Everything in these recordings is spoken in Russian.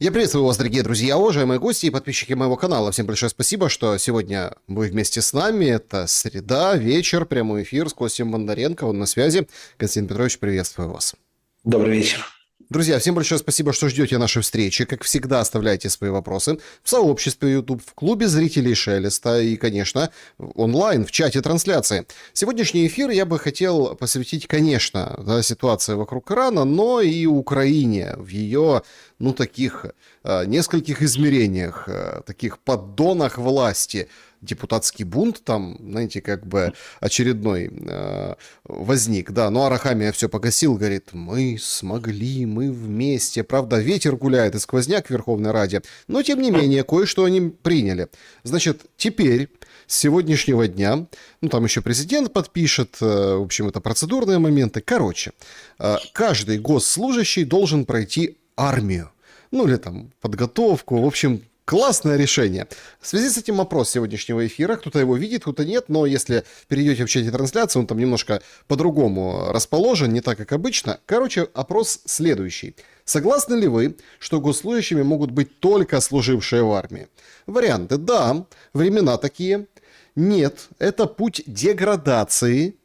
Я приветствую вас, дорогие друзья, уважаемые гости и подписчики моего канала. Всем большое спасибо, что сегодня вы вместе с нами. Это среда, вечер, прямой эфир с Костем Бондаренко. Он на связи. Константин Петрович, приветствую вас. Добрый вечер. Друзья, всем большое спасибо, что ждете нашей встречи. Как всегда, оставляйте свои вопросы в сообществе YouTube, в клубе зрителей Шелеста и, конечно, онлайн, в чате трансляции. Сегодняшний эфир я бы хотел посвятить, конечно, ситуации вокруг Ирана, но и Украине в ее, таких нескольких измерениях, таких поддонах власти. Депутатский бунт там, знаете, как бы очередной возник, да, но Арахамия все погасил, говорит, мы смогли, мы вместе, правда, ветер гуляет и сквозняк в Верховной Раде, но, тем не менее, кое-что они приняли. Значит, теперь, с сегодняшнего дня, там еще президент подпишет, в общем, это процедурные моменты, короче, каждый госслужащий должен пройти армию, или там подготовку, в общем, классное решение. В связи с этим вопрос сегодняшнего эфира. Кто-то его видит, кто-то нет, но если перейдете в чате трансляции, он там немножко по-другому расположен, не так, как обычно. Короче, опрос следующий. Согласны ли вы, что госслужащими могут быть только служившие в армии? Варианты. Да, времена такие. Нет, это путь деградации.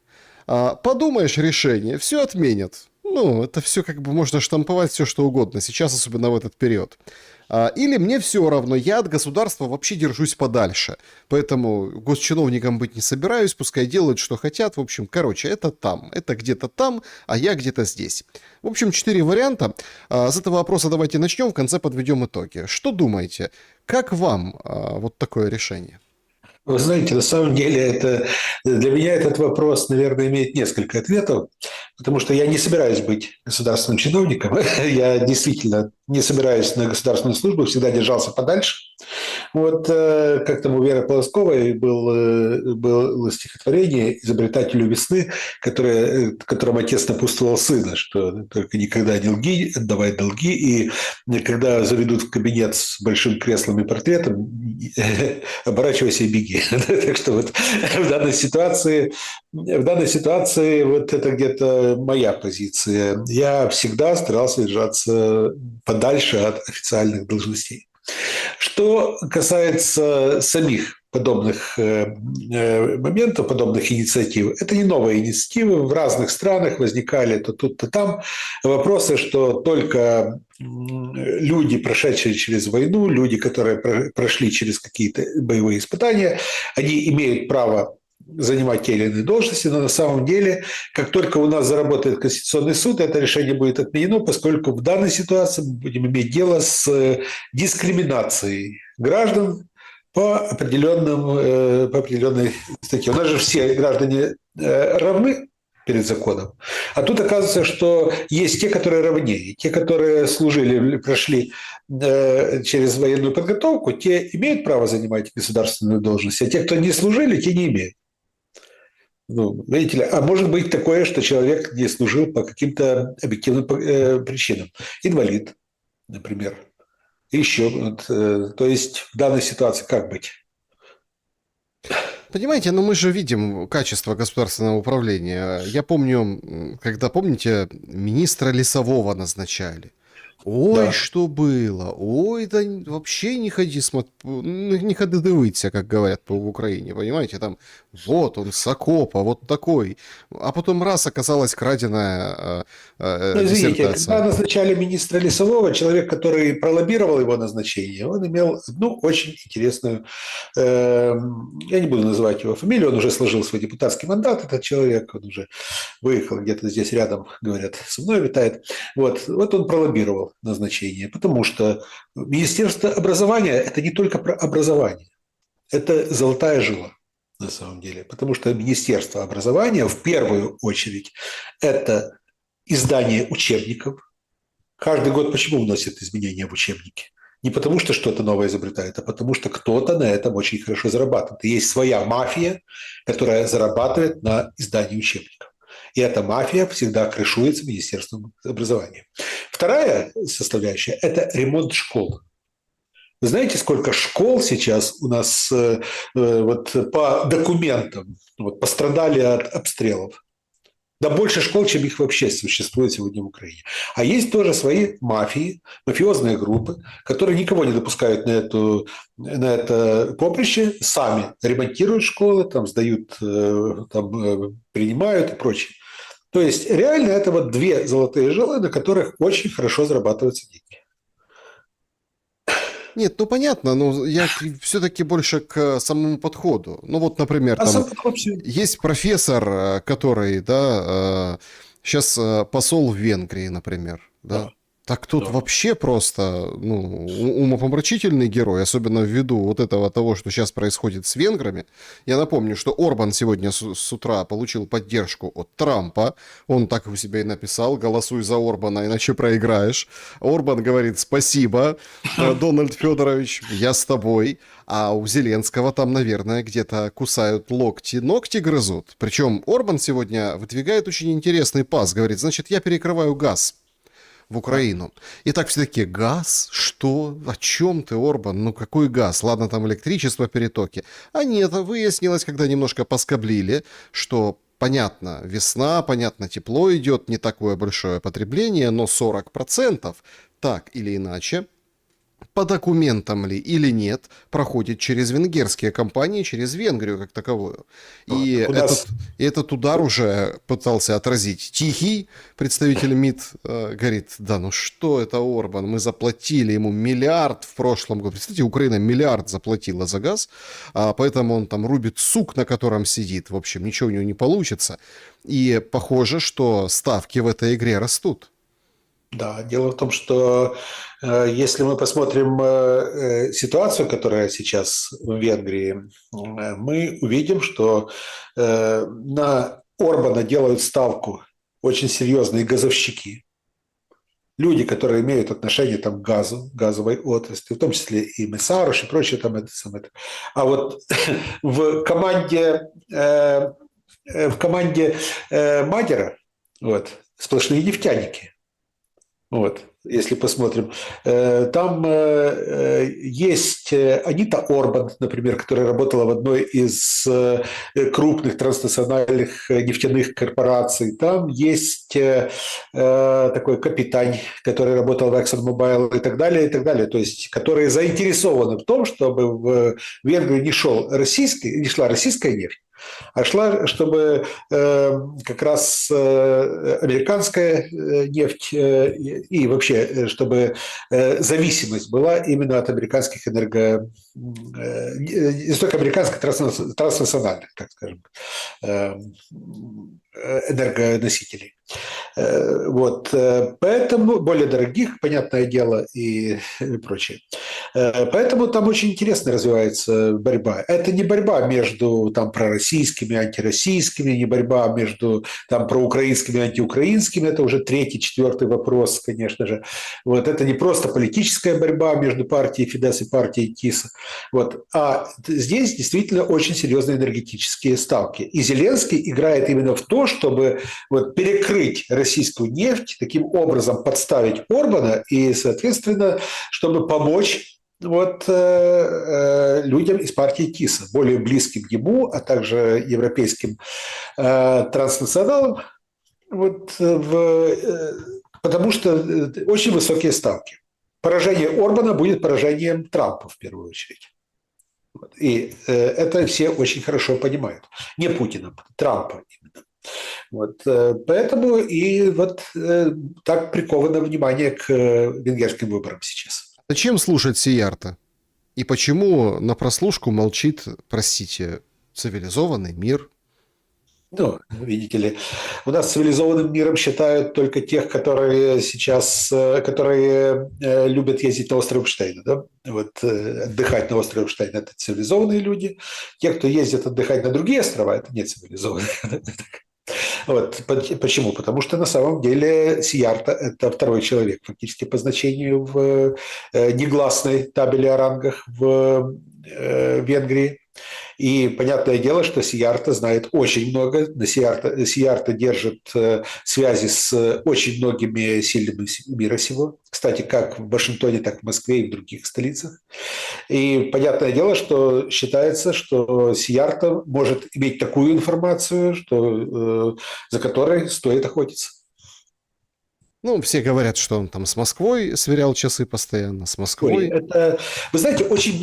Подумаешь, решение, все отменят. Это все как бы можно штамповать все что угодно, сейчас особенно в этот период. Или мне все равно, я от государства вообще держусь подальше. Поэтому госчиновником быть не собираюсь, пускай делают, что хотят. В общем, это там, это где-то там, а я где-то здесь. В общем, 4 варианта. С этого вопроса давайте начнем, в конце подведем итоги. Что думаете? Как вам вот такое решение? Вы знаете, на самом деле для меня этот вопрос, наверное, имеет несколько ответов, потому что я не собираюсь быть государственным чиновником. Я действительно не собираюсь на государственную службу, всегда держался подальше. Как там у Веры Полосковой было стихотворение «Изобретателю весны», которым отец напутствовал сына, что только никогда не лги, отдавай долги, и когда заведут в кабинет с большим креслом и портретом, оборачивайся и беги. Так что в данной ситуации это где-то моя позиция. Я всегда старался держаться подальше от официальных должностей. Что касается самих подобных моментов, подобных инициатив, это не новые инициативы. В разных странах возникали то тут, то там вопросы, что только люди, прошедшие через войну, люди, которые прошли через какие-то боевые испытания, они имеют право занимать те или иные должности, но на самом деле, как только у нас заработает Конституционный суд, это решение будет отменено, поскольку в данной ситуации мы будем иметь дело с дискриминацией граждан по определенной статье. У нас же все граждане равны перед законом. А тут оказывается, что есть те, которые равнее. Те, которые служили, прошли через военную подготовку, те имеют право занимать государственную должность, а те, кто не служили, те не имеют. Видите ли, а может быть такое, что человек не служил по каким-то объективным причинам. Инвалид, например. Еще. То есть в данной ситуации как быть? Понимаете, мы же видим качество государственного управления. Я помню, когда, помните, министра лесового назначали. Ой, Да. что было? Ой, да вообще не ходи, не ходи дивиться, как говорят в Украине, понимаете? Там, вот он, с окопа, вот такой. А потом раз оказалась краденая Извините, диссертация. когда назначали министра лесового, человек, который пролоббировал его назначение, он имел одну очень интересную, я не буду называть его фамилию, он уже сложил свой депутатский мандат, этот человек, он уже выехал где-то здесь рядом, говорят, со мной витает. Вот он пролоббировал назначение, потому что Министерство образования – это не только про образование, это золотая жила на самом деле, потому что Министерство образования в первую очередь это издание учебников. Каждый год почему вносят изменения в учебники? Не потому, что что-то новое изобретают, а потому, что кто-то на этом очень хорошо зарабатывает. И есть своя мафия, которая зарабатывает на издании учебников. И эта мафия всегда крышуется Министерством образования. Вторая составляющая – это ремонт школ. Вы знаете, сколько школ сейчас у нас по документам пострадали от обстрелов? Да больше школ, чем их вообще существует сегодня в Украине. А есть тоже свои мафии, мафиозные группы, которые никого не допускают на это поприще, сами ремонтируют школы, там сдают, принимают и прочее. То есть реально это вот две золотые жилы, на которых очень хорошо зарабатываются деньги. Нет, ну понятно, но я все-таки больше к самому подходу. Ну вот, например, А там сам подход все. есть профессор, который, да, сейчас посол в Венгрии, например, да. Да, Так тут да. вообще просто, ну, умопомрачительный герой, особенно ввиду вот этого того, что сейчас происходит с венграми. Я напомню, что Орбан сегодня с утра получил поддержку от Трампа. Он так у себя и написал: голосуй за Орбана, иначе проиграешь. Орбан говорит: спасибо, Дональд Федорович, я с тобой. А у Зеленского там, наверное, где-то кусают локти, ногти грызут. Причем Орбан сегодня выдвигает очень интересный пас. Говорит: значит, я перекрываю газ в Украину. И так все таки: газ? Что? О чем ты, Орбан? Ну какой газ? Ладно, там электричество, перетоки. А нет, выяснилось, когда немножко поскоблили, что понятно, весна, понятно, тепло идет, не такое большое потребление, но 40% так или иначе, по документам ли или нет, проходит через венгерские компании, через Венгрию как таковую. И Так у нас этот удар уже пытался отразить Тихий, представитель МИД, говорит: да ну что это, Орбан, мы заплатили ему миллиард в прошлом году. Представьте, Украина миллиард заплатила за газ, поэтому он там рубит сук, на котором сидит. В общем, ничего у него не получится. И похоже, что ставки в этой игре растут. Да, дело в том, что если мы посмотрим ситуацию, которая сейчас в Венгрии, мы увидим, что на Орбана делают ставку очень серьезные газовщики, люди, которые имеют отношение там, к газу, газовой отрасли, в том числе и Месарош и прочее. Там, это, самое. А вот в команде Мадера вот, сплошные нефтяники. Вот, если посмотрим, там есть Анита Орбан, например, которая работала в одной из крупных транснациональных нефтяных корпораций. Там есть такой капитан, который работал в ExxonMobil и так далее, и так далее. То есть, которые заинтересованы в том, чтобы в Венгрию не шла российская нефть, а шла, чтобы как раз американская нефть и вообще, чтобы зависимость была именно от американских не столько американских, транснациональных, так скажем, энергоносителей. Вот. Поэтому более дорогих, понятное дело, и прочее. Поэтому там очень интересно развивается борьба. Это не борьба между там пророссийскими, антироссийскими, не борьба между там проукраинскими, антиукраинскими. Это уже третий, четвертый вопрос, конечно же. Вот. Это не просто политическая борьба между партией Фидес и партией ТИСа. Вот. А здесь действительно очень серьезные энергетические ставки. И Зеленский играет именно в то, чтобы вот перекрыть российскую нефть, таким образом подставить Орбана и, соответственно, чтобы помочь вот, людям из партии ТИСа, более близким ему, а также европейским транснационалам, вот, потому что очень высокие ставки. Поражение Орбана будет поражением Трампа в первую очередь. И это все очень хорошо понимают. Не Путина, Трампа именно. Вот, поэтому и вот так приковано внимание к венгерским выборам сейчас. Зачем слушать Сиярта? И почему на прослушку молчит, простите, цивилизованный мир? Ну, видите ли, у нас цивилизованным миром считают только тех, которые сейчас, которые любят ездить на остров Эпштейна, да? Вот, отдыхать на острове Эпштейна – это цивилизованные люди. Те, кто ездит отдыхать на другие острова – это не цивилизованные. Вот. Почему? Потому что на самом деле Сиярта – это второй человек фактически по значению в негласной табели о рангах в Венгрии. И понятное дело, что Сиярто знает очень много. Сиярто держит связи с очень многими сильными мира сего. Кстати, как в Вашингтоне, так и в Москве и в других столицах. И понятное дело, что считается, что Сиярто может иметь такую информацию, за которой стоит охотиться. Ну, все говорят, что он там с Москвой сверял часы постоянно, с Ой, Москвой. вы знаете, очень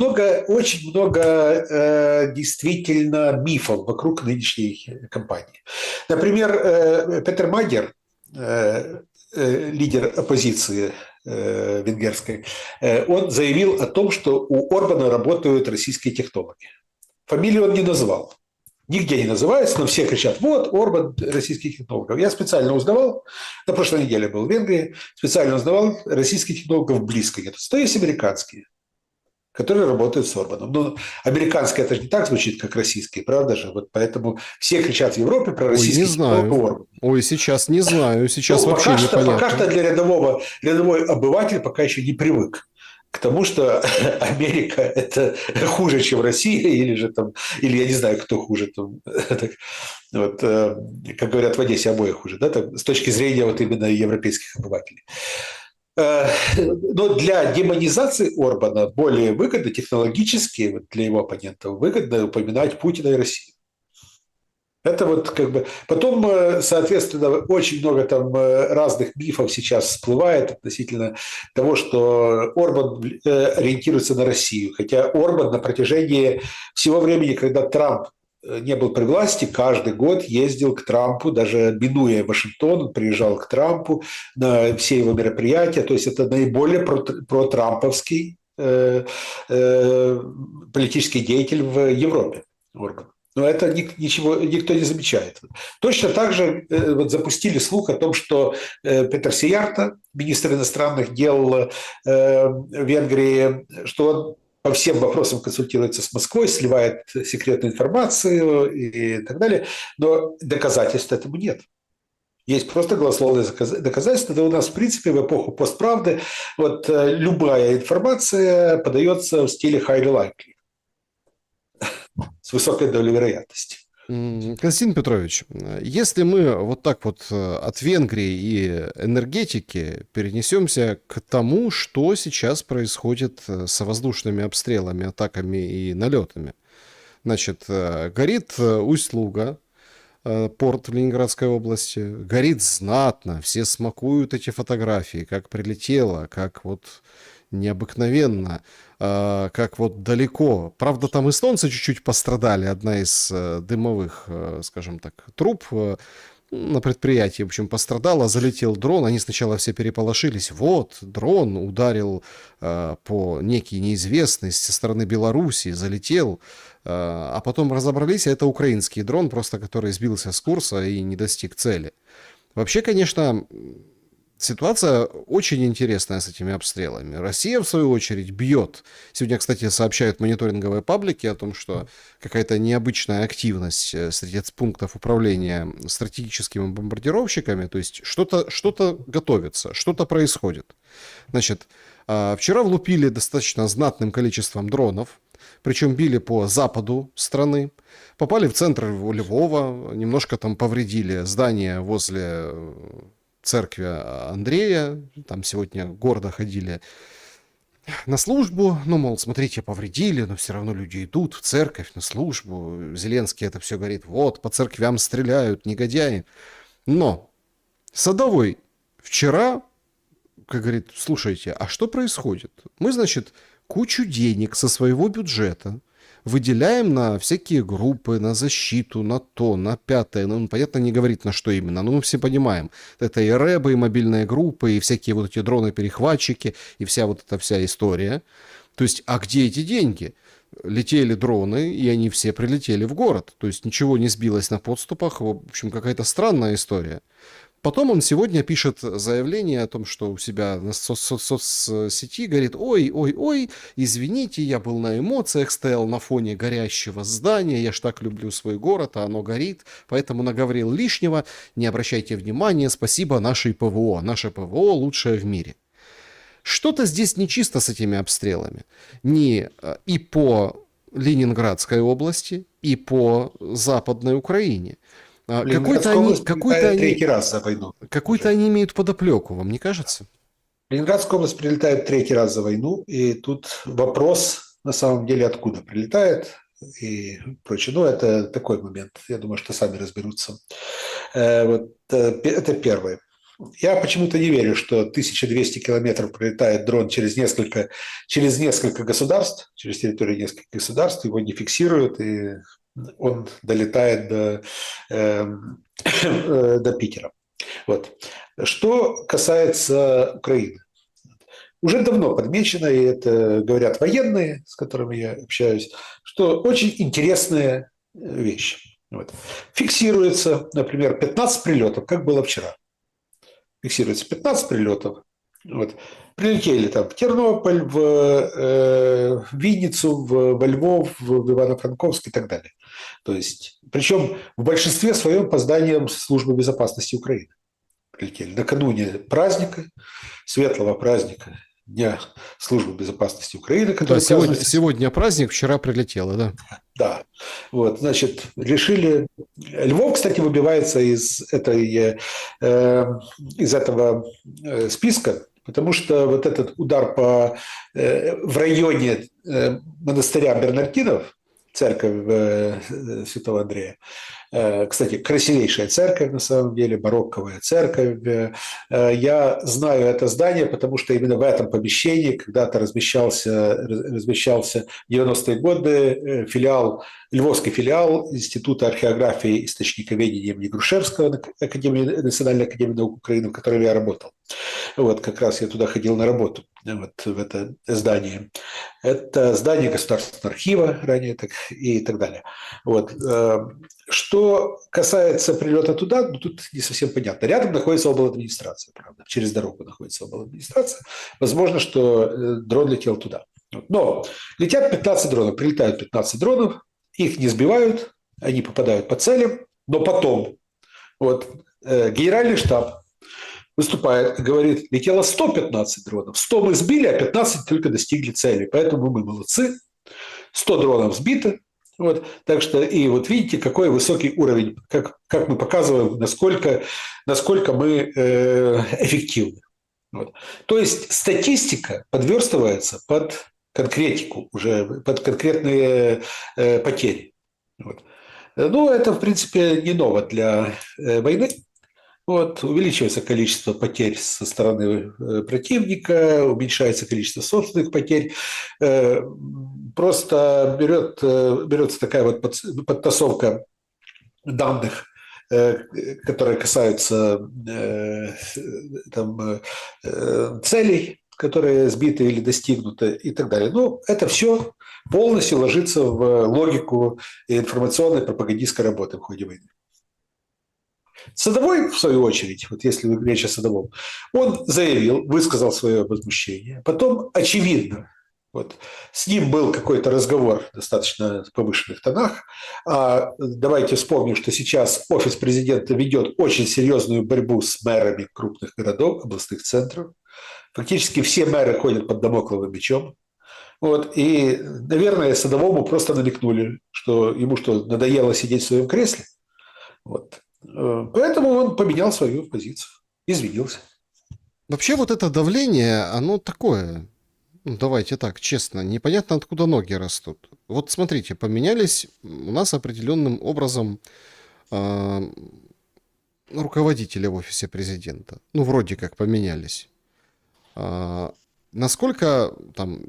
много действительно мифов вокруг нынешней кампании. Например, Петер Магер, лидер оппозиции венгерской, он заявил о том, что у Орбана работают российские технологи. Фамилию он не назвал. Нигде не называется, но все кричат: вот, Орбан российских технологов. Я специально узнавал, на прошлой неделе был в Венгрии, специально узнавал, российских технологов близко нет. То есть американские, которые работают с Орбаном. Но американские это же не так звучит, как российские, правда же? Вот поэтому все кричат в Европе про Ой, не российских технологов знаю. Орбана. Ой, сейчас не знаю, сейчас Ну, вообще пока что непонятно. для рядовой обыватель пока еще не привык к тому, что Америка – это хуже, чем Россия, или я не знаю, кто хуже. Вот, как говорят в Одессе, обои хуже, да, с точки зрения вот именно европейских обывателей. Но для демонизации Орбана более выгодно технологически, вот для его оппонентов, выгодно упоминать Путина и Россию. Это вот как бы... Потом, соответственно, очень много там разных мифов сейчас всплывает относительно того, что Орбан ориентируется на Россию. Хотя Орбан на протяжении всего времени, когда Трамп не был при власти, каждый год ездил к Трампу, даже минуя Вашингтон, он приезжал к Трампу на все его мероприятия. То есть это наиболее протрамповский политический деятель в Европе, Орбан. Но это никто не замечает. Точно так же вот запустили слух о том, что Петер Сиярто, министр иностранных дел Венгрии, что он по всем вопросам консультируется с Москвой, сливает секретную информацию и так далее, но доказательств этому нет. Есть просто голословные доказательства. Да у нас, в принципе, в эпоху постправды вот любая информация подается в стиле highly likely, с высокой долей вероятности. Константин Петрович, если мы вот так вот от Венгрии и энергетики перенесемся к тому, что сейчас происходит с воздушными обстрелами, атаками и налетами. Значит, горит Усть-Луга, порт в Ленинградской области, горит знатно, все смакуют эти фотографии, как прилетело, как вот необыкновенно, как вот далеко. Правда, там эстонцы чуть-чуть пострадали. Одна из дымовых, скажем так, труб на предприятии, в общем, пострадала, залетел дрон. Они сначала все переполошились. Вот, дрон ударил по некий неизвестный со стороны Белоруссии, залетел. А потом разобрались, это украинский дрон, просто который сбился с курса и не достиг цели. Вообще, конечно, ситуация очень интересная с этими обстрелами. Россия, в свою очередь, бьет. Сегодня, кстати, сообщают мониторинговые паблики о том, что какая-то необычная активность среди пунктов управления стратегическими бомбардировщиками, то есть что-то готовится, что-то происходит. Значит, вчера влупили достаточно знатным количеством дронов, причем били по западу страны, попали в центр Львова, немножко там повредили здание возле церкви Андрея, там сегодня гордо ходили на службу, ну, мол, смотрите, повредили, но все равно люди идут в церковь на службу, Зеленский это все говорит, вот, по церквям стреляют, негодяи. Но Садовой вчера, как говорит, слушайте, а что происходит? Мы, значит, кучу денег со своего бюджета выделяем на всякие группы, на защиту, на то, на пятое. Ну, понятно, не говорит, на что именно, но мы все понимаем. Это и рэбы, и мобильные группы, и всякие вот эти дроны-перехватчики, и вся история. То есть, а где эти деньги? Летели дроны, и они все прилетели в город. То есть, ничего не сбилось на подступах. В общем, какая-то странная история. Потом он сегодня пишет заявление о том, что у себя на соцсети говорит: ой, извините, я был на эмоциях, стоял на фоне горящего здания, я ж так люблю свой город, а оно горит, поэтому наговорил лишнего, не обращайте внимания, спасибо нашей ПВО, наше ПВО лучшее в мире. Что-то здесь нечисто с этими обстрелами. И по Ленинградской области и по Западной Украине. Ленинградская область прилетает третий раз за войну. Какую-то они имеют подоплеку, вам не кажется? Ленинградская область прилетает третий раз за войну, и тут вопрос, на самом деле, откуда прилетает и прочее. Ну, это такой момент. Я думаю, что сами разберутся. Это первое. Я почему-то не верю, что 1200 километров пролетает дрон через несколько государств, через территорию нескольких государств, его не фиксируют, и он долетает до Питера. Вот. Что касается Украины. Уже давно подмечено, и это говорят военные, с которыми я общаюсь, что очень интересная вещь. Вот. Фиксируется, например, 15 прилетов, как было вчера. Фиксируется 15 прилетов. Вот. Прилетели там в Тернополь, в Винницу, во Львов, в Ивано-Франковск и так далее. То есть, причем в большинстве своем по зданиям Службы безопасности Украины прилетели. Накануне праздника, светлого праздника, Дня Службы безопасности Украины, который сегодня праздник, вчера прилетело, да? Да. Вот, значит, решили... Львов, кстати, выбивается из этого списка, потому что вот этот удар в районе монастыря Бернардинов, церковь Святого Андрея. Кстати, красивейшая церковь, на самом деле, барокковая церковь. Я знаю это здание, потому что именно в этом помещении когда-то размещался в 90-е годы львовский филиал Института археографии и источниковедения имени Грушевского, Национальной академии наук Украины, в которой я работал. Вот, как раз я туда ходил на работу, вот, в это здание. Это здание Государственного архива ранее и так далее. Вот. Что касается прилета туда, тут не совсем понятно. Рядом находится обладминистрация, правда, через дорогу находится обладминистрация. Возможно, что дрон летел туда. Но летят 15 дронов, прилетают 15 дронов, их не сбивают, они попадают по целям, но потом генеральный штаб выступает и говорит, летело 115 дронов, 100 мы сбили, а 15 только достигли цели, поэтому мы молодцы, 100 дронов сбито. Вот, так что, и вот видите, какой высокий уровень, как мы показываем, насколько мы эффективны. Вот. То есть статистика подверстывается под конкретику, уже под конкретные потери. Вот. Ну, это, в принципе, не ново для войны. Вот, увеличивается количество потерь со стороны противника, уменьшается количество собственных потерь. Просто берется такая вот подтасовка данных, которые касаются целей, которые сбиты или достигнуты и так далее. Ну, это все полностью ложится в логику информационной пропагандистской работы в ходе войны. Садовой, в свою очередь, вот если вы речь о Садовом, он заявил, высказал свое возмущение. Потом, очевидно, с ним был какой-то разговор в достаточно повышенных тонах. Давайте вспомним, что сейчас офис президента ведет очень серьезную борьбу с мэрами крупных городов, областных центров. Фактически все мэры ходят под дамокловым мечом. И, наверное, Садовому просто намекнули, что ему надоело сидеть в своем кресле. Поэтому он поменял свою позицию, извинился. Вообще вот это давление, оно такое, давайте так, честно, непонятно откуда ноги растут. Вот смотрите, поменялись у нас определенным образом руководители в офисе президента. Ну, вроде как поменялись. Насколько там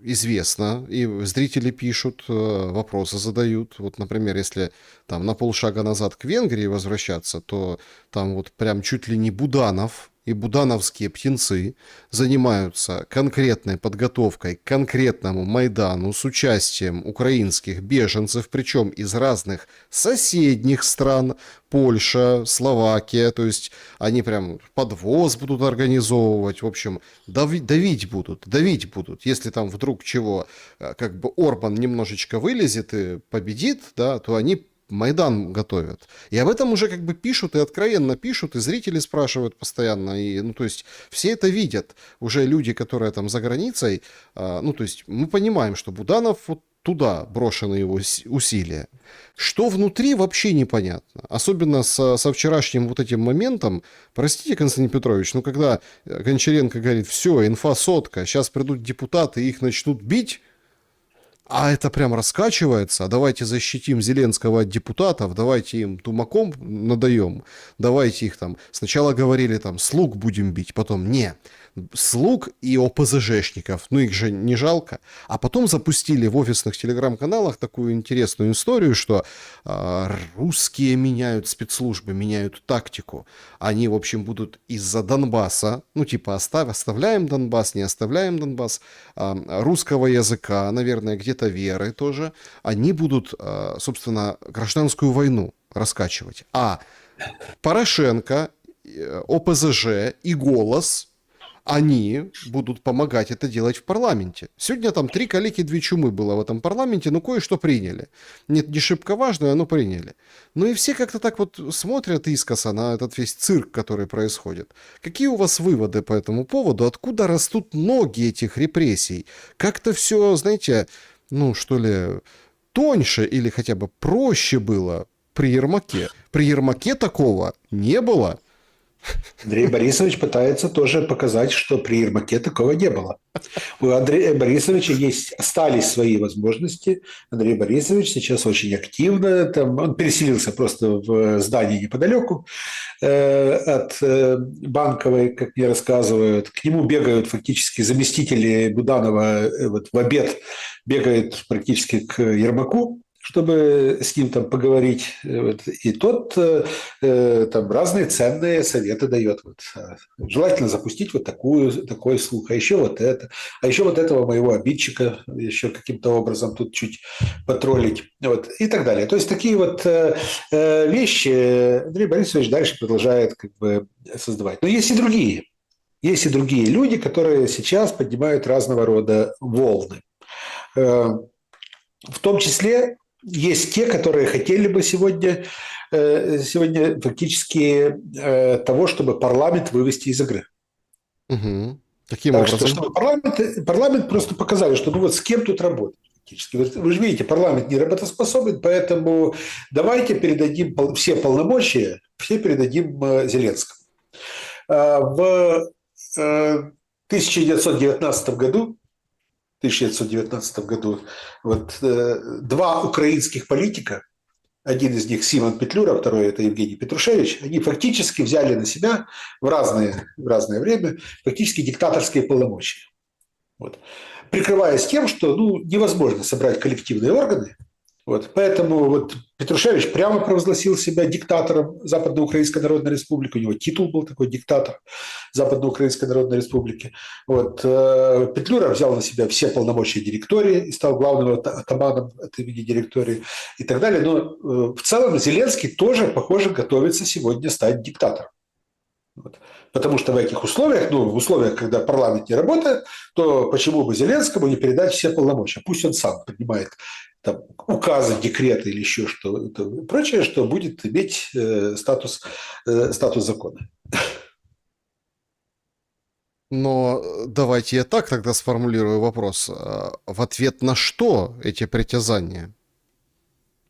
известно, и зрители пишут, вопросы задают. Вот, например, если там на полшага назад к Венгрии возвращаться, то там вот прям чуть ли не Буданов и будановские птенцы занимаются конкретной подготовкой к конкретному Майдану с участием украинских беженцев, причем из разных соседних стран, Польша, Словакия, то есть они прям подвоз будут организовывать, в общем, давить будут, если там вдруг чего, как бы Орбан немножечко вылезет и победит, да, то они Майдан готовят. И об этом уже как бы пишут, и откровенно пишут, и зрители спрашивают постоянно, и, ну, то есть все это видят. Уже люди, которые там за границей, ну, то есть мы понимаем, что Буданов вот туда брошены его усилия. Что внутри, вообще непонятно. Особенно со вчерашним вот этим моментом. Простите, Константин Петрович, но когда Гончаренко говорит, все, инфа сотка, сейчас придут депутаты и их начнут бить, а это прям раскачивается, а давайте защитим Зеленского от депутатов, давайте им тумаком надаем, давайте их там, сначала говорили там, слуг будем бить, потом не, слуг и ОПЗЖшников, ну их же не жалко, а потом запустили в офисных телеграм-каналах такую интересную историю, что русские меняют спецслужбы, меняют тактику, они, в общем, будут из-за Донбасса, ну типа оставляем Донбасс, не оставляем Донбасс, русского языка, наверное, где-то веры тоже, они будут, собственно, гражданскую войну раскачивать. А Порошенко, ОПЗЖ и «Голос», они будут помогать это делать в парламенте. Сегодня там 3 калеки, 2 чумы было в этом парламенте, но кое-что приняли. Нет, не шибко важное, но приняли. Ну и все как-то так вот смотрят искоса на этот весь цирк, который происходит. Какие у вас выводы по этому поводу? Откуда растут ноги этих репрессий? Как-то все, знаете, ну что ли, тоньше или хотя бы проще было при Ермаке. При Ермаке такого не было. Андрей Борисович пытается тоже показать, что при Ермаке такого не было. У Андрея Борисовича остались свои возможности. Андрей Борисович сейчас очень активно, он переселился просто в здание неподалеку от Банковой, как мне рассказывают. К нему бегают фактически заместители Буданова, вот в обед бегают практически к Ермаку, чтобы с ним там поговорить. И тот там разные ценные советы дает. Вот, желательно запустить вот такой слух, а еще вот это. А еще вот этого моего обидчика еще каким-то образом тут чуть потроллить. Вот, и так далее. То есть такие вот вещи Андрей Борисович дальше продолжает как бы создавать. Но есть и другие. Есть и другие люди, которые сейчас поднимают разного рода волны. В том числе есть те, которые хотели бы сегодня фактически того, чтобы парламент вывести из игры. Угу. Таким Так образом. что, чтобы парламент просто показали, что ну вот с кем тут работать. Вы же видите, парламент не работоспособен, поэтому давайте передадим все полномочия, все передадим Зеленскому. В 1919 году вот, 2 украинских политика, один из них Симон Петлюра, второй это Евгений Петрушевич, они фактически взяли на себя в разное время фактически диктаторские полномочия. Вот. Прикрываясь тем, что невозможно собрать коллективные органы. Вот. Поэтому вот Петрушевич прямо провозгласил себя диктатором Западноукраинской Народной Республики. У него титул был такой диктатор Западноукраинской Народной Республики. Вот. Петлюра взял на себя все полномочия директории и стал главным атаманом от имени директории и так далее. Но в целом Зеленский тоже, похоже, готовится сегодня стать диктатором. Вот. Потому что в этих условиях, в условиях, когда парламент не работает, то почему бы Зеленскому не передать все полномочия? Пусть он сам принимает там, указы, декреты или еще что-то прочее, что будет иметь статус закона. Но давайте я так тогда сформулирую вопрос. В ответ на что эти притязания?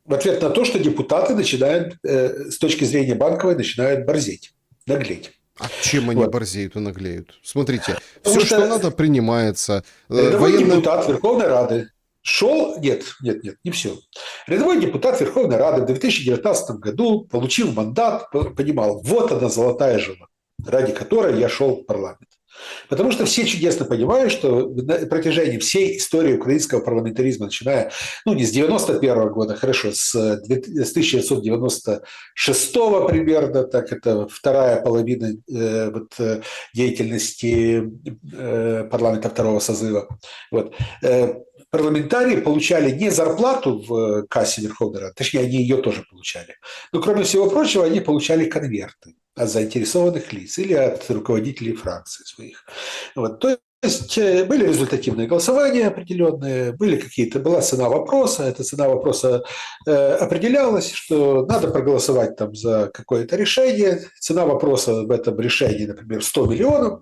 В ответ на то, что депутаты начинают, с точки зрения Банковой, начинают борзеть, наглеть. А чем они борзеют и наглеют? Смотрите, все, что надо, принимается. Рядовой депутат Верховной Рады шел... Нет, не все. Рядовой депутат Верховной Рады в 2019 году, получив мандат, понимал, вот она золотая жила, ради которой я шел в парламент. Потому что все чудесно понимают, что на протяжении всей истории украинского парламентаризма, начиная, не с 91 года, хорошо, с 1996 примерно, так это вторая половина деятельности парламента второго созыва, вот, парламентарии получали не зарплату в кассе Верховной Рады, точнее, они ее тоже получали, но, кроме всего прочего, они получали конверты от заинтересованных лиц или от руководителей фракций своих. Вот. То есть были результативные голосования определенные, была цена вопроса, эта цена вопроса определялась, что надо проголосовать там за какое-то решение, цена вопроса в этом решении, например, 100 миллионов,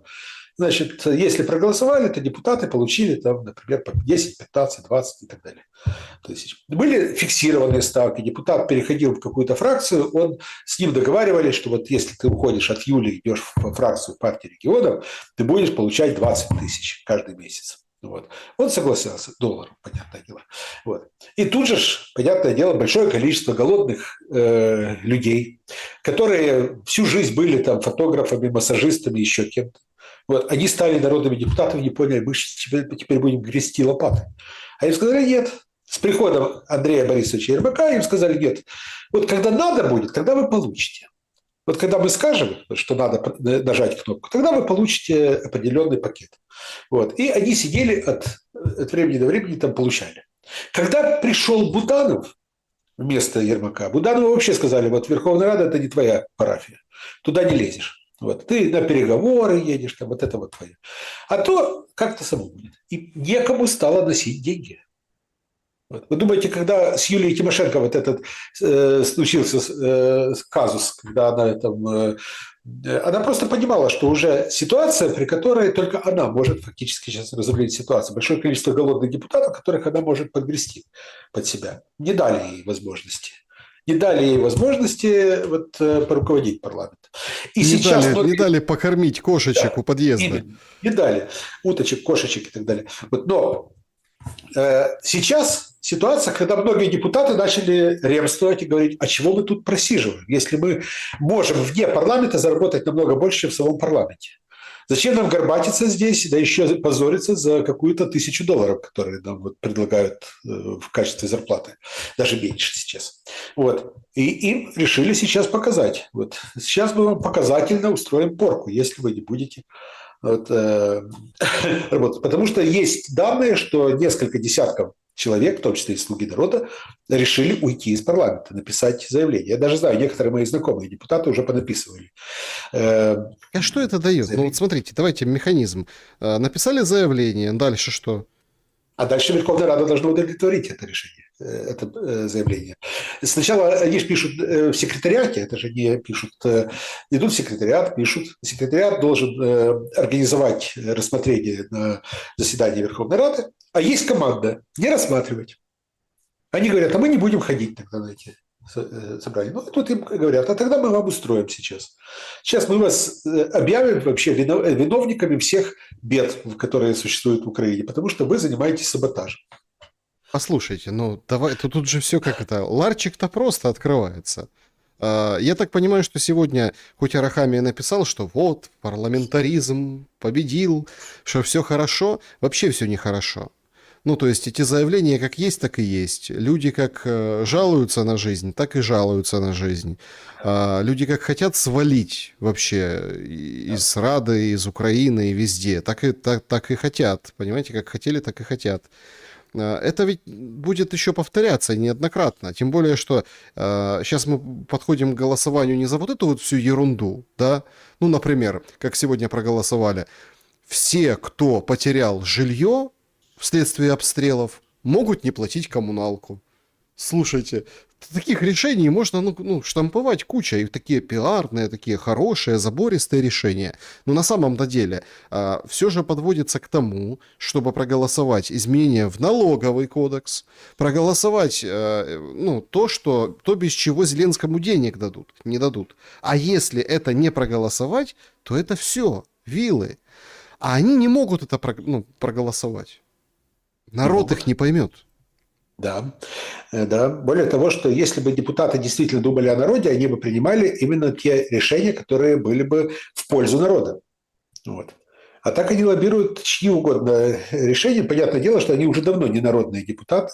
Значит, если проголосовали, то депутаты получили, там, например, по 10, 15, 20 и так далее тысяч. Были фиксированные ставки. Депутат переходил в какую-то фракцию, с ним договаривались, что вот если ты уходишь от Юли, идешь в фракцию партии регионов, ты будешь получать 20 тысяч каждый месяц. Вот. Он согласился, долларом, понятное дело. Вот. И тут же, понятное дело, большое количество голодных людей, которые всю жизнь были там фотографами, массажистами, еще кем-то. Вот. Они стали народными депутатами, не поняли, мы теперь будем грести лопатой. А им сказали, нет. С приходом Андрея Борисовича Ермака им сказали, нет. Вот когда надо будет, тогда вы получите. Вот когда мы скажем, что надо нажать кнопку, тогда вы получите определенный пакет. Вот. И они сидели от времени до времени там получали. Когда пришел Буданов вместо Ермака, Буданову вообще сказали, вот Верховная Рада – это не твоя парафия, туда не лезешь. Вот. Ты на переговоры едешь, там, вот это вот твое. А то как-то само будет. И некому стало носить деньги. Вот. Вы думаете, когда с Юлией Тимошенко вот этот случился казус, когда она там, она просто понимала, что уже ситуация, при которой только она может фактически сейчас разрулить ситуацию. Большое количество голодных депутатов, которых она может подгрести под себя. Не дали ей возможности. Не дали ей возможности вот, поруководить парламентом. И не дали покормить кошечек у подъезда. Именно, не дали. Уточек, кошечек и так далее. Вот, но сейчас ситуация, когда многие депутаты начали ремствовать и говорить, а чего мы тут просиживаем, если мы можем вне парламента заработать намного больше, чем в самом парламенте. Зачем нам горбатиться здесь, да еще позориться за какую-то $1000, которые нам вот предлагают в качестве зарплаты, даже меньше сейчас. Вот. И им решили сейчас показать. Вот. Сейчас мы вам показательно устроим порку, если вы не будете работать. Потому что есть данные, что несколько десятков человек, в том числе и слуги народа, решили уйти из парламента, написать заявление. Я даже знаю, некоторые мои знакомые депутаты уже понаписывали. А что это дает? Заявление. Ну вот смотрите, давайте механизм. Написали заявление, дальше что? А дальше Верховная Рада должна удовлетворить это решение, это заявление. Сначала они же пишут в секретариате, это же не пишут, идут в секретариат, пишут. Секретариат должен организовать рассмотрение на заседании Верховной Рады, а есть команда не рассматривать. Они говорят, а мы не будем ходить тогда на эти собрания. Ну, тут им говорят, а тогда мы вам устроим сейчас. Сейчас мы вас объявим вообще виновниками всех бед, которые существуют в Украине, потому что вы занимаетесь саботажем. Послушайте, ну давай, тут же все как это, ларчик-то просто открывается. Я так понимаю, что сегодня, хоть Арахамия написал, что вот, парламентаризм победил, что все хорошо, вообще все нехорошо. Ну, то есть эти заявления как есть, так и есть. Люди как жалуются на жизнь, так и жалуются на жизнь. Люди как хотят свалить вообще из Рады, из Украины и везде, так и хотят. Понимаете, как хотели, так и хотят. Это ведь будет еще повторяться неоднократно. Тем более, что сейчас мы подходим к голосованию не за вот эту вот всю ерунду, да? Ну, например, как сегодня проголосовали. Все, кто потерял жилье вследствие обстрелов, могут не платить коммуналку. Слушайте, таких решений можно штамповать куча, и такие пиарные, такие хорошие, забористые решения. Но на самом-то деле все же подводится к тому, чтобы проголосовать изменения в налоговый кодекс, проголосовать то, без чего Зеленскому денег не дадут. А если это не проголосовать, то это все, вилы. А они не могут это проголосовать. Народ их не поймет. Да, да. Более того, что если бы депутаты действительно думали о народе, они бы принимали именно те решения, которые были бы в пользу народа. Вот. А так они лоббируют чьи угодно решения. Понятное дело, что они уже давно не народные депутаты.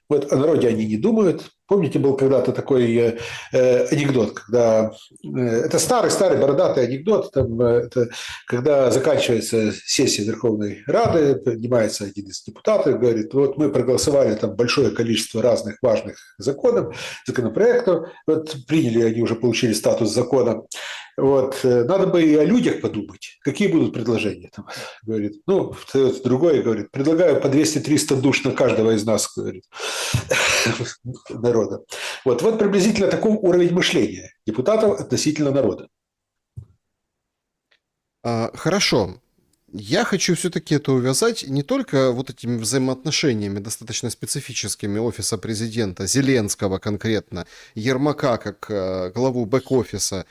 Вот о народе они не думают. Помните, был когда-то такой анекдот, когда... это старый бородатый анекдот, это, когда заканчивается сессия Верховной Рады, поднимается один из депутатов и говорит, вот мы проголосовали там большое количество разных важных законопроектов, вот приняли, они уже получили статус закона. Вот. Надо бы и о людях подумать. Какие будут предложения? Там, говорит. Ну, другой говорит, предлагаю по 200-300 душ на каждого из нас, говорит, народа. Вот приблизительно такой уровень мышления депутатов относительно народа. Хорошо. Я хочу все-таки это увязать не только вот этими взаимоотношениями достаточно специфическими офиса президента, Зеленского конкретно, Ермака как главу бэк-офиса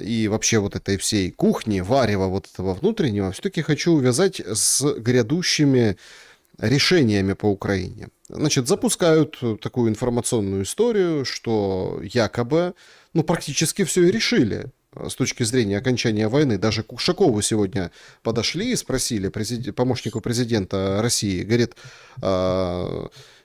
и вообще вот этой всей кухни, варева вот этого внутреннего, все-таки хочу увязать с грядущими решениями по Украине. Значит, запускают такую информационную историю, что якобы, ну, практически все и решили с точки зрения окончания войны. Даже к Ушакову сегодня подошли и спросили помощнику президента России, говорит,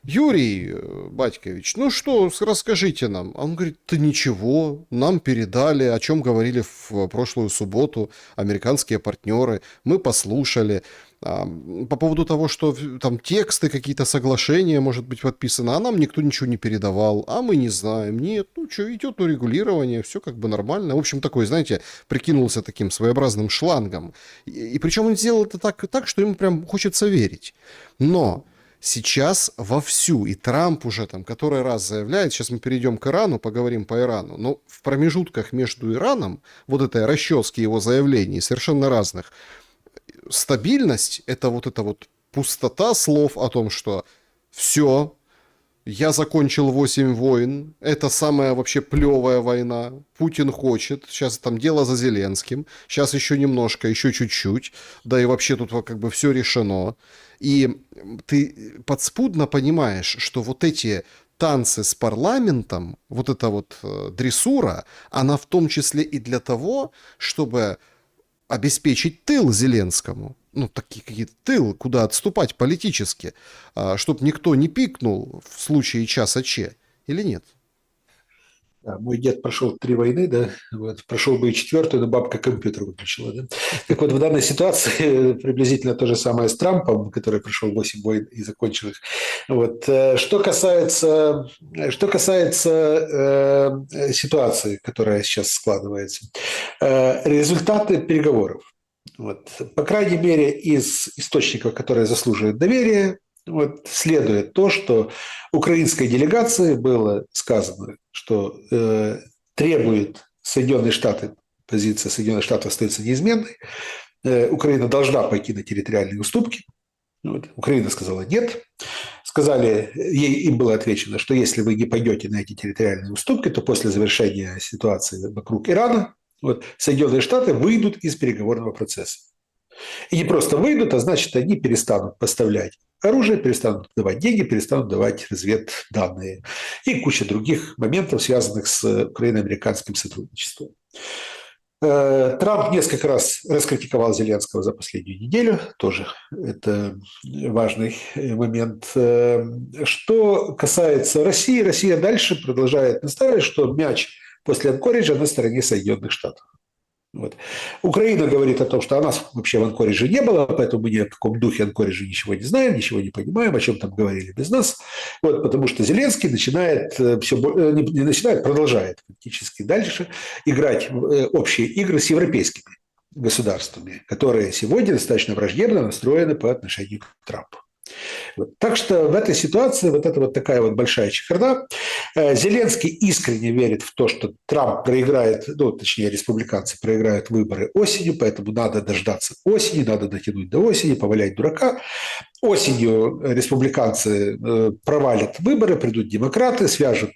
Юрий Батькович, ну что, расскажите нам. А он говорит, да ничего, нам передали, о чем говорили в прошлую субботу американские партнеры, мы послушали. По поводу того, что там тексты, какие-то соглашения, может быть, подписаны, а нам никто ничего не передавал, а мы не знаем. Нет, ну что, идет урегулирование, все как бы нормально. В общем, такой, знаете, прикинулся таким своеобразным шлангом. И причем он сделал это так, что ему прям хочется верить. Но сейчас вовсю, и Трамп уже там который раз заявляет, сейчас мы перейдем к Ирану, поговорим по Ирану, но в промежутках между Ираном, вот этой расчески его заявлений, совершенно разных, стабильность – это вот пустота слов о том, что все, я закончил 8 войн, это самая вообще плевая война, Путин хочет, сейчас там дело за Зеленским, сейчас еще немножко, еще чуть-чуть, да и вообще тут как бы все решено. И ты подспудно понимаешь, что вот эти танцы с парламентом, вот эта вот дрессура, она в том числе и для того, чтобы обеспечить тыл Зеленскому, ну, такие какие-то тыл, куда отступать политически, чтобы никто не пикнул в случае часа Че, или нет? Да, мой дед прошел 3 войны, да, вот, прошел бы и 4-ю, но бабка компьютер выключила. Да. Так вот, в данной ситуации приблизительно то же самое с Трампом, который прошел 8 войн и закончил их. Вот. Что касается ситуации, которая сейчас складывается, результаты переговоров. Вот. По крайней мере, из источников, которые заслуживают доверия, вот, следует то, что украинской делегации было сказано, что требует Соединенные Штаты, позиция Соединенных Штатов остается неизменной, Украина должна пойти на территориальные уступки. Вот. Украина сказала нет. Им было отвечено, что если вы не пойдете на эти территориальные уступки, то после завершения ситуации вокруг Ирана вот, Соединенные Штаты выйдут из переговорного процесса. И не просто выйдут, а значит, они перестанут поставлять оружие, перестанут давать деньги, перестанут давать разведданные и куча других моментов, связанных с украино-американским сотрудничеством. Трамп несколько раз раскритиковал Зеленского за последнюю неделю, тоже это важный момент. Что касается России, Россия дальше продолжает настаивать, что мяч после Анкориджа на стороне Соединенных Штатов. Вот. Украина говорит о том, что у нас вообще в Анкоридже не было, поэтому мы ни о каком духе Анкориджа ничего не знаем, ничего не понимаем, о чем там говорили без нас. Вот, потому что Зеленский продолжает фактически дальше играть в общие игры с европейскими государствами, которые сегодня достаточно враждебно настроены по отношению к Трампу. Вот. Так что в этой ситуации вот это вот такая вот большая чехарда. Зеленский искренне верит в то, что Трамп проиграет, ну, точнее, республиканцы проиграют выборы осенью, поэтому надо дождаться осени, надо дотянуть до осени, повалять дурака. Осенью республиканцы провалят выборы, придут демократы, свяжут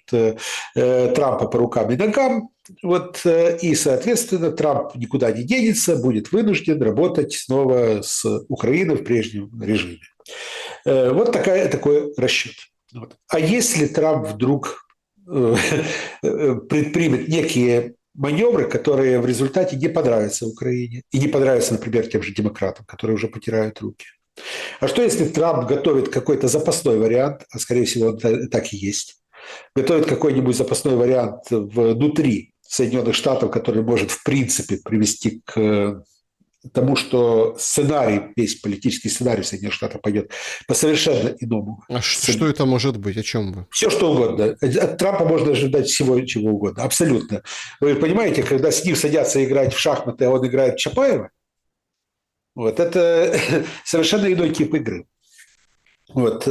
Трампа по рукам и ногам, вот, и, соответственно, Трамп никуда не денется, будет вынужден работать снова с Украиной в прежнем режиме. Вот такой расчет. Вот. А если Трамп вдруг предпримет некие маневры, которые в результате не понравятся Украине и не понравятся, например, тем же демократам, которые уже потирают руки? А что если Трамп готовит какой-то запасной вариант, а скорее всего он так и есть, готовит какой-нибудь запасной вариант внутри Соединенных Штатов, который может в принципе привести к тому, что весь политический сценарий Соединенных Штатов пойдет по совершенно иному. А что это может быть? О чем вы? Все, что угодно. От Трампа можно ожидать всего, чего угодно. Абсолютно. Вы понимаете, когда с ним садятся играть в шахматы, а он играет в Чапаева, вот это совершенно иной тип игры. Вот.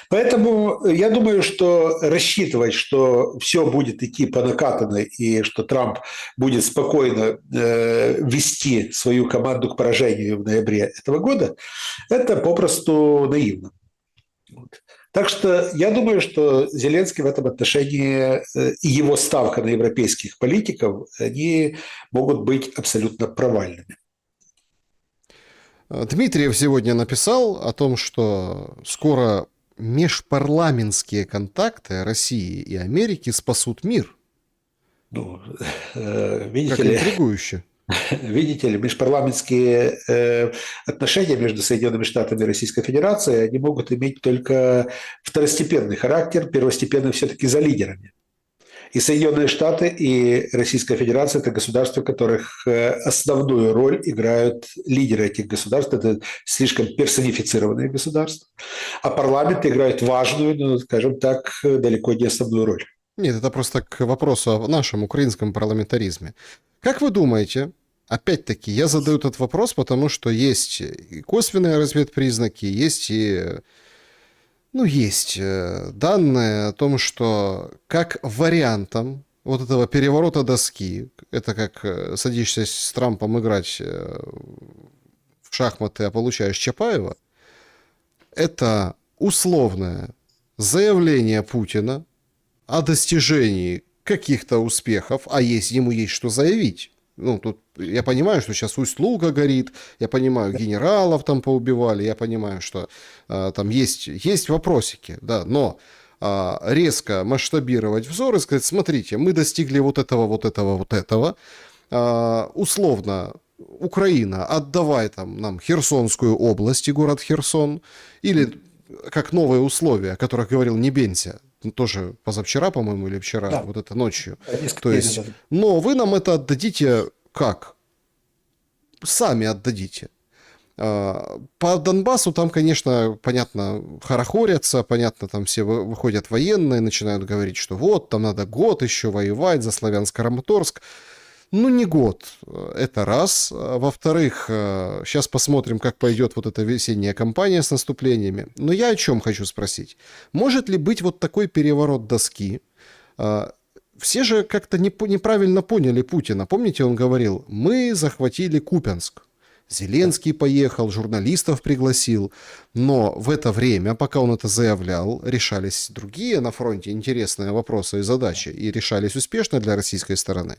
Поэтому я думаю, что рассчитывать, что все будет идти по накатанной и что Трамп будет спокойно вести свою команду к поражению в ноябре этого года, это попросту наивно. Вот. Так что я думаю, что Зеленский в этом отношении и его ставка на европейских политиков, они могут быть абсолютно провальными. Дмитриев сегодня написал о том, что скоро межпарламентские контакты России и Америки спасут мир. Ну, Как видите ли, интригующе. видите ли, межпарламентские отношения между Соединенными Штатами и Российской Федерацией, они могут иметь только второстепенный характер, первостепенный все-таки за лидерами. И Соединенные Штаты, и Российская Федерация – это государства, в которых основную роль играют лидеры этих государств. Это слишком персонифицированные государства. А парламенты играют важную, но, скажем так, далеко не основную роль. Нет, это просто к вопросу о нашем украинском парламентаризме. Как вы думаете, опять-таки, я задаю этот вопрос, потому что есть и косвенные разведпризнаки, есть и есть данные о том, что как вариантом вот этого переворота доски, это как садишься с Трампом играть в шахматы, а получаешь Чапаева, это условное заявление Путина о достижении каких-то успехов, а ему есть что заявить. Ну, тут я понимаю, что сейчас Усть-Луга горит, я понимаю, генералов там поубивали, я понимаю, что там есть вопросики, да, но резко масштабировать взор и сказать, смотрите, мы достигли вот этого, вот этого, вот этого, условно, Украина, отдавай там нам Херсонскую область и город Херсон, или как новые условия, о которых говорил Небензя, тоже позавчера, по-моему, или вчера, Да. вот это ночью. Несколько То дней есть, назад. но вы нам это отдадите как? Сами отдадите. По Донбассу там, конечно, понятно, хорохорятся, понятно, там все выходят военные, начинают говорить, что вот, там надо год еще воевать за Славянск-Краматорск. Ну, не год, это раз. Во-вторых, сейчас посмотрим, как пойдет вот эта весенняя кампания с наступлениями. Но я о чем хочу спросить. Может ли быть вот такой переворот доски? Все же как-то неправильно поняли Путина. Помните, он говорил, мы захватили Купянск. Зеленский поехал, журналистов пригласил. Но в это время, пока он это заявлял, решались другие на фронте интересные вопросы и задачи. И решались успешно для российской стороны.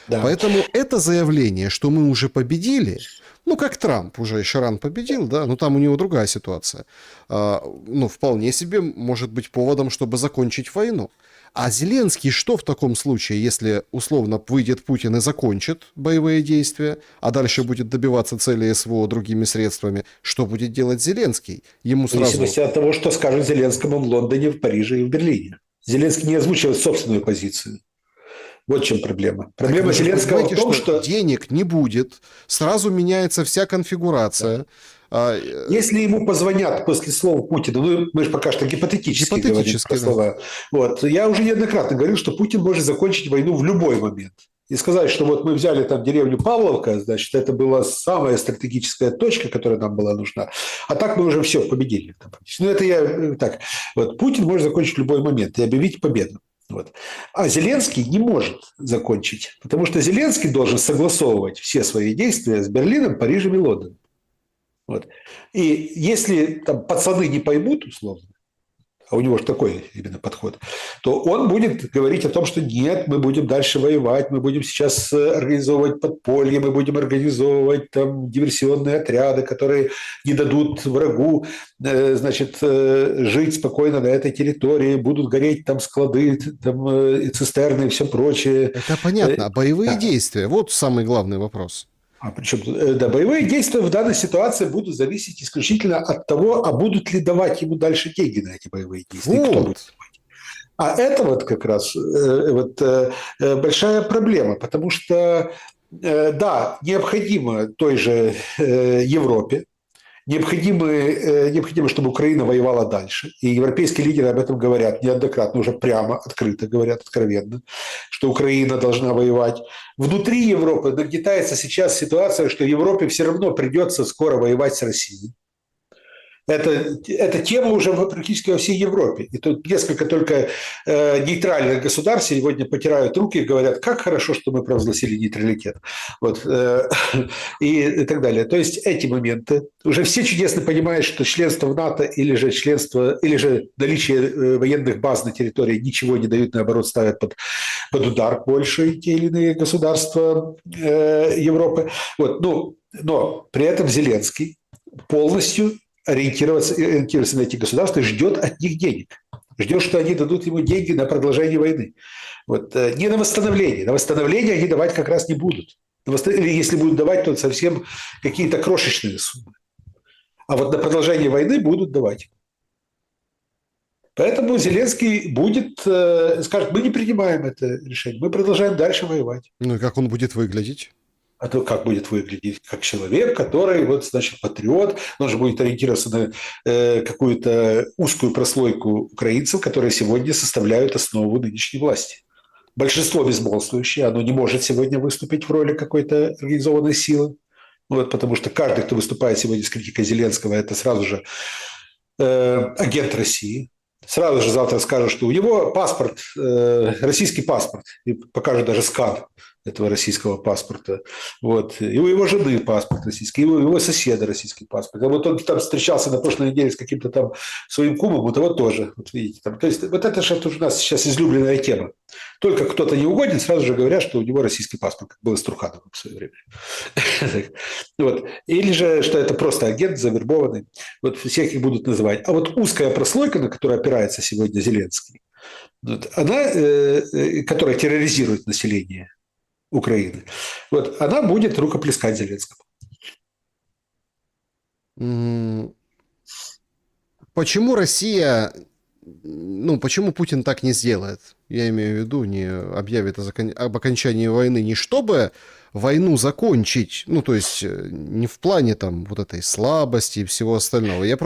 Да. Поэтому это заявление, что мы уже победили, ну, как Трамп уже Ширан победил, да, но там у него другая ситуация, ну, вполне себе может быть поводом, чтобы закончить войну. А Зеленский что в таком случае, если условно выйдет Путин и закончит боевые действия, а дальше будет добиваться цели СВО другими средствами, что будет делать Зеленский? Ему В сразу... зависимости от того, что скажут Зеленскому в Лондоне, в Париже и в Берлине. Зеленский не озвучивает собственную позицию. Вот в чем проблема. Проблема Так вы же Зеленского в понимаете, том, что денег не будет, сразу меняется вся конфигурация. если ему позвонят после слов Путина, ну, мы же пока что гипотетически говорим про Да. слова, вот, я уже неоднократно говорил, что Путин может закончить войну в любой момент. И сказать, что вот мы взяли там деревню Павловка, значит, это была самая стратегическая точка, которая нам была нужна. А так мы уже все победили. Ну, это я так. Вот, Путин может закончить в любой момент и объявить победу. Вот. А Зеленский не может закончить, потому что Зеленский должен согласовывать все свои действия с Берлином, Парижем и Лондоном. Вот. И если там пацаны не поймут, условно, а у него же такой именно подход, то он будет говорить о том, что нет, мы будем дальше воевать, мы будем сейчас организовывать подполье, мы будем организовывать там диверсионные отряды, которые не дадут врагу, значит, жить спокойно на этой территории, будут гореть там склады, там, и цистерны и все прочее. Это понятно. А боевые действия? Вот самый главный вопрос. А причем, да, боевые действия в данной ситуации будут зависеть исключительно от того, а будут ли давать ему дальше деньги на эти боевые действия. Вот. Кто будет давать. А это вот как раз большая проблема, потому что, да, необходимо той же Европе, необходимо, чтобы Украина воевала дальше. И европейские лидеры об этом говорят неоднократно, уже прямо, открыто говорят, откровенно, что Украина должна воевать. Внутри Европы нагнетается сейчас ситуация, что Европе все равно придется скоро воевать с Россией. эта тема уже практически во всей Европе. И тут несколько только нейтральных государств сегодня потирают руки и говорят, как хорошо, что мы провозгласили нейтралитет. Вот, и так далее. То есть эти моменты. Уже все чудесно понимают, что членство в НАТО или же наличие военных баз на территории ничего не дают, наоборот, ставят под удар больше те или иные государства Европы. Вот, но при этом Зеленский полностью ориентироваться на эти государства и ждет от них денег. Ждет, что они дадут ему деньги на продолжение войны. Вот. Не на восстановление. На восстановление они давать как раз не будут. Или если будут давать, то совсем какие-то крошечные суммы. А вот на продолжение войны будут давать. Поэтому Зеленский скажет, мы не принимаем это решение, мы продолжаем дальше воевать. Ну и как он будет выглядеть? А то как будет выглядеть? Как человек, который, патриот, он же будет ориентироваться на какую-то узкую прослойку украинцев, которые сегодня составляют основу нынешней власти. Большинство безмолвствующее, оно не может сегодня выступить в роли какой-то организованной силы, потому что каждый, кто выступает сегодня с критикой Зеленского, это сразу же агент России. Сразу же завтра скажут, что у него паспорт, российский паспорт, и покажут даже скан этого российского паспорта. Вот. И у его жены паспорт российский, и у его соседа российский паспорт. А вот он там встречался на прошлой неделе с каким-то там своим кумом, у того тоже. Вот видите, там. То есть вот это же у нас сейчас излюбленная тема. Только кто-то не угоден, сразу же говорят, что у него российский паспорт, как было с Трухановым в свое время. Вот. Или же, что это просто агент завербованный. Вот всех их будут называть. А вот узкая прослойка, на которую опирается сегодня Зеленский, она, которая терроризирует население Украины, вот, она будет рукоплескать Зеленскому. Почему Россия, почему Путин так не сделает? Я имею в виду, не объявит об окончании войны не чтобы войну закончить, то есть не в плане там вот этой слабости и всего остального. Я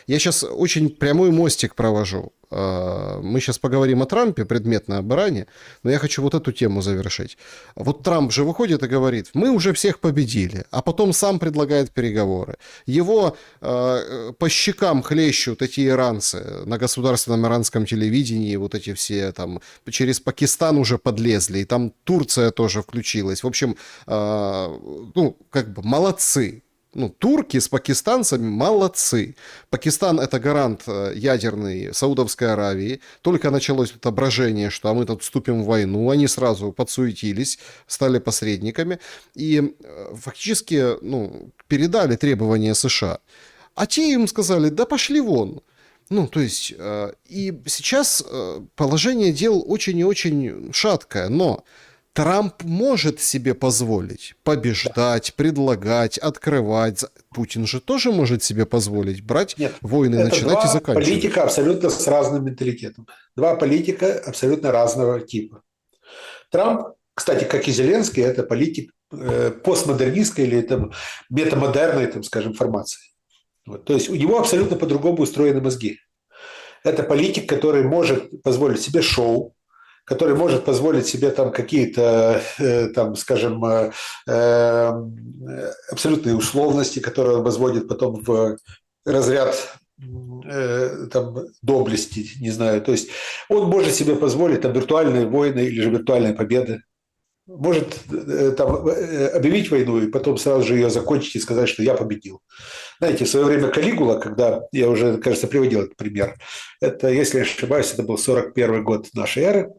сейчас очень прямой мостик провожу. Мы сейчас поговорим о Трампе, предметно об Иране, но я хочу вот эту тему завершить. Вот Трамп же выходит и говорит, мы уже всех победили, а потом сам предлагает переговоры. Его по щекам хлещут эти иранцы на государственном иранском телевидении, вот эти все там через Пакистан уже подлезли, и там Турция тоже включилась. В общем, молодцы. Турки с пакистанцами молодцы. Пакистан – это гарант ядерный Саудовской Аравии. Только началось это брожение, что мы тут вступим в войну, они сразу подсуетились, стали посредниками и фактически передали требования США. А те им сказали, да пошли вон. И сейчас положение дел очень и очень шаткое, но Трамп может себе позволить побеждать, предлагать, открывать. Путин же тоже может себе позволить брать войны, начинать и заканчивать. Политика абсолютно с разным менталитетом. Два политика абсолютно разного типа. Трамп, кстати, как и Зеленский, это политик постмодернистской или метамодерной, формации. Вот. То есть у него абсолютно по-другому устроены мозги. Это политик, который может позволить себе шоу, который может позволить себе какие-то, абсолютные условности, которые он возводит потом в разряд доблести, не знаю. То есть он может себе позволить виртуальные войны или же виртуальные победы. Может объявить войну и потом сразу же ее закончить и сказать, что я победил. Знаете, в свое время Калигула, когда, я уже, кажется, приводил этот пример, это, если я не ошибаюсь, это был 41 год нашей эры,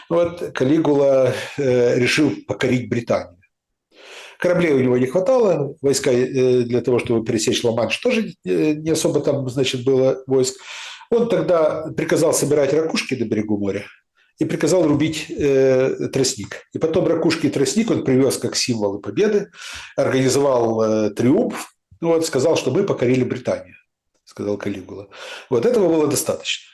вот Калигула решил покорить Британию. Кораблей у него не хватало, войска для того, чтобы пересечь Ла-Манш, тоже не особо было войск. Он тогда приказал собирать ракушки на берегу моря и приказал рубить тростник. И потом ракушки и тростник он привез как символы победы, организовал триумф, сказал, что мы покорили Британию, сказал Калигула. Вот этого было достаточно.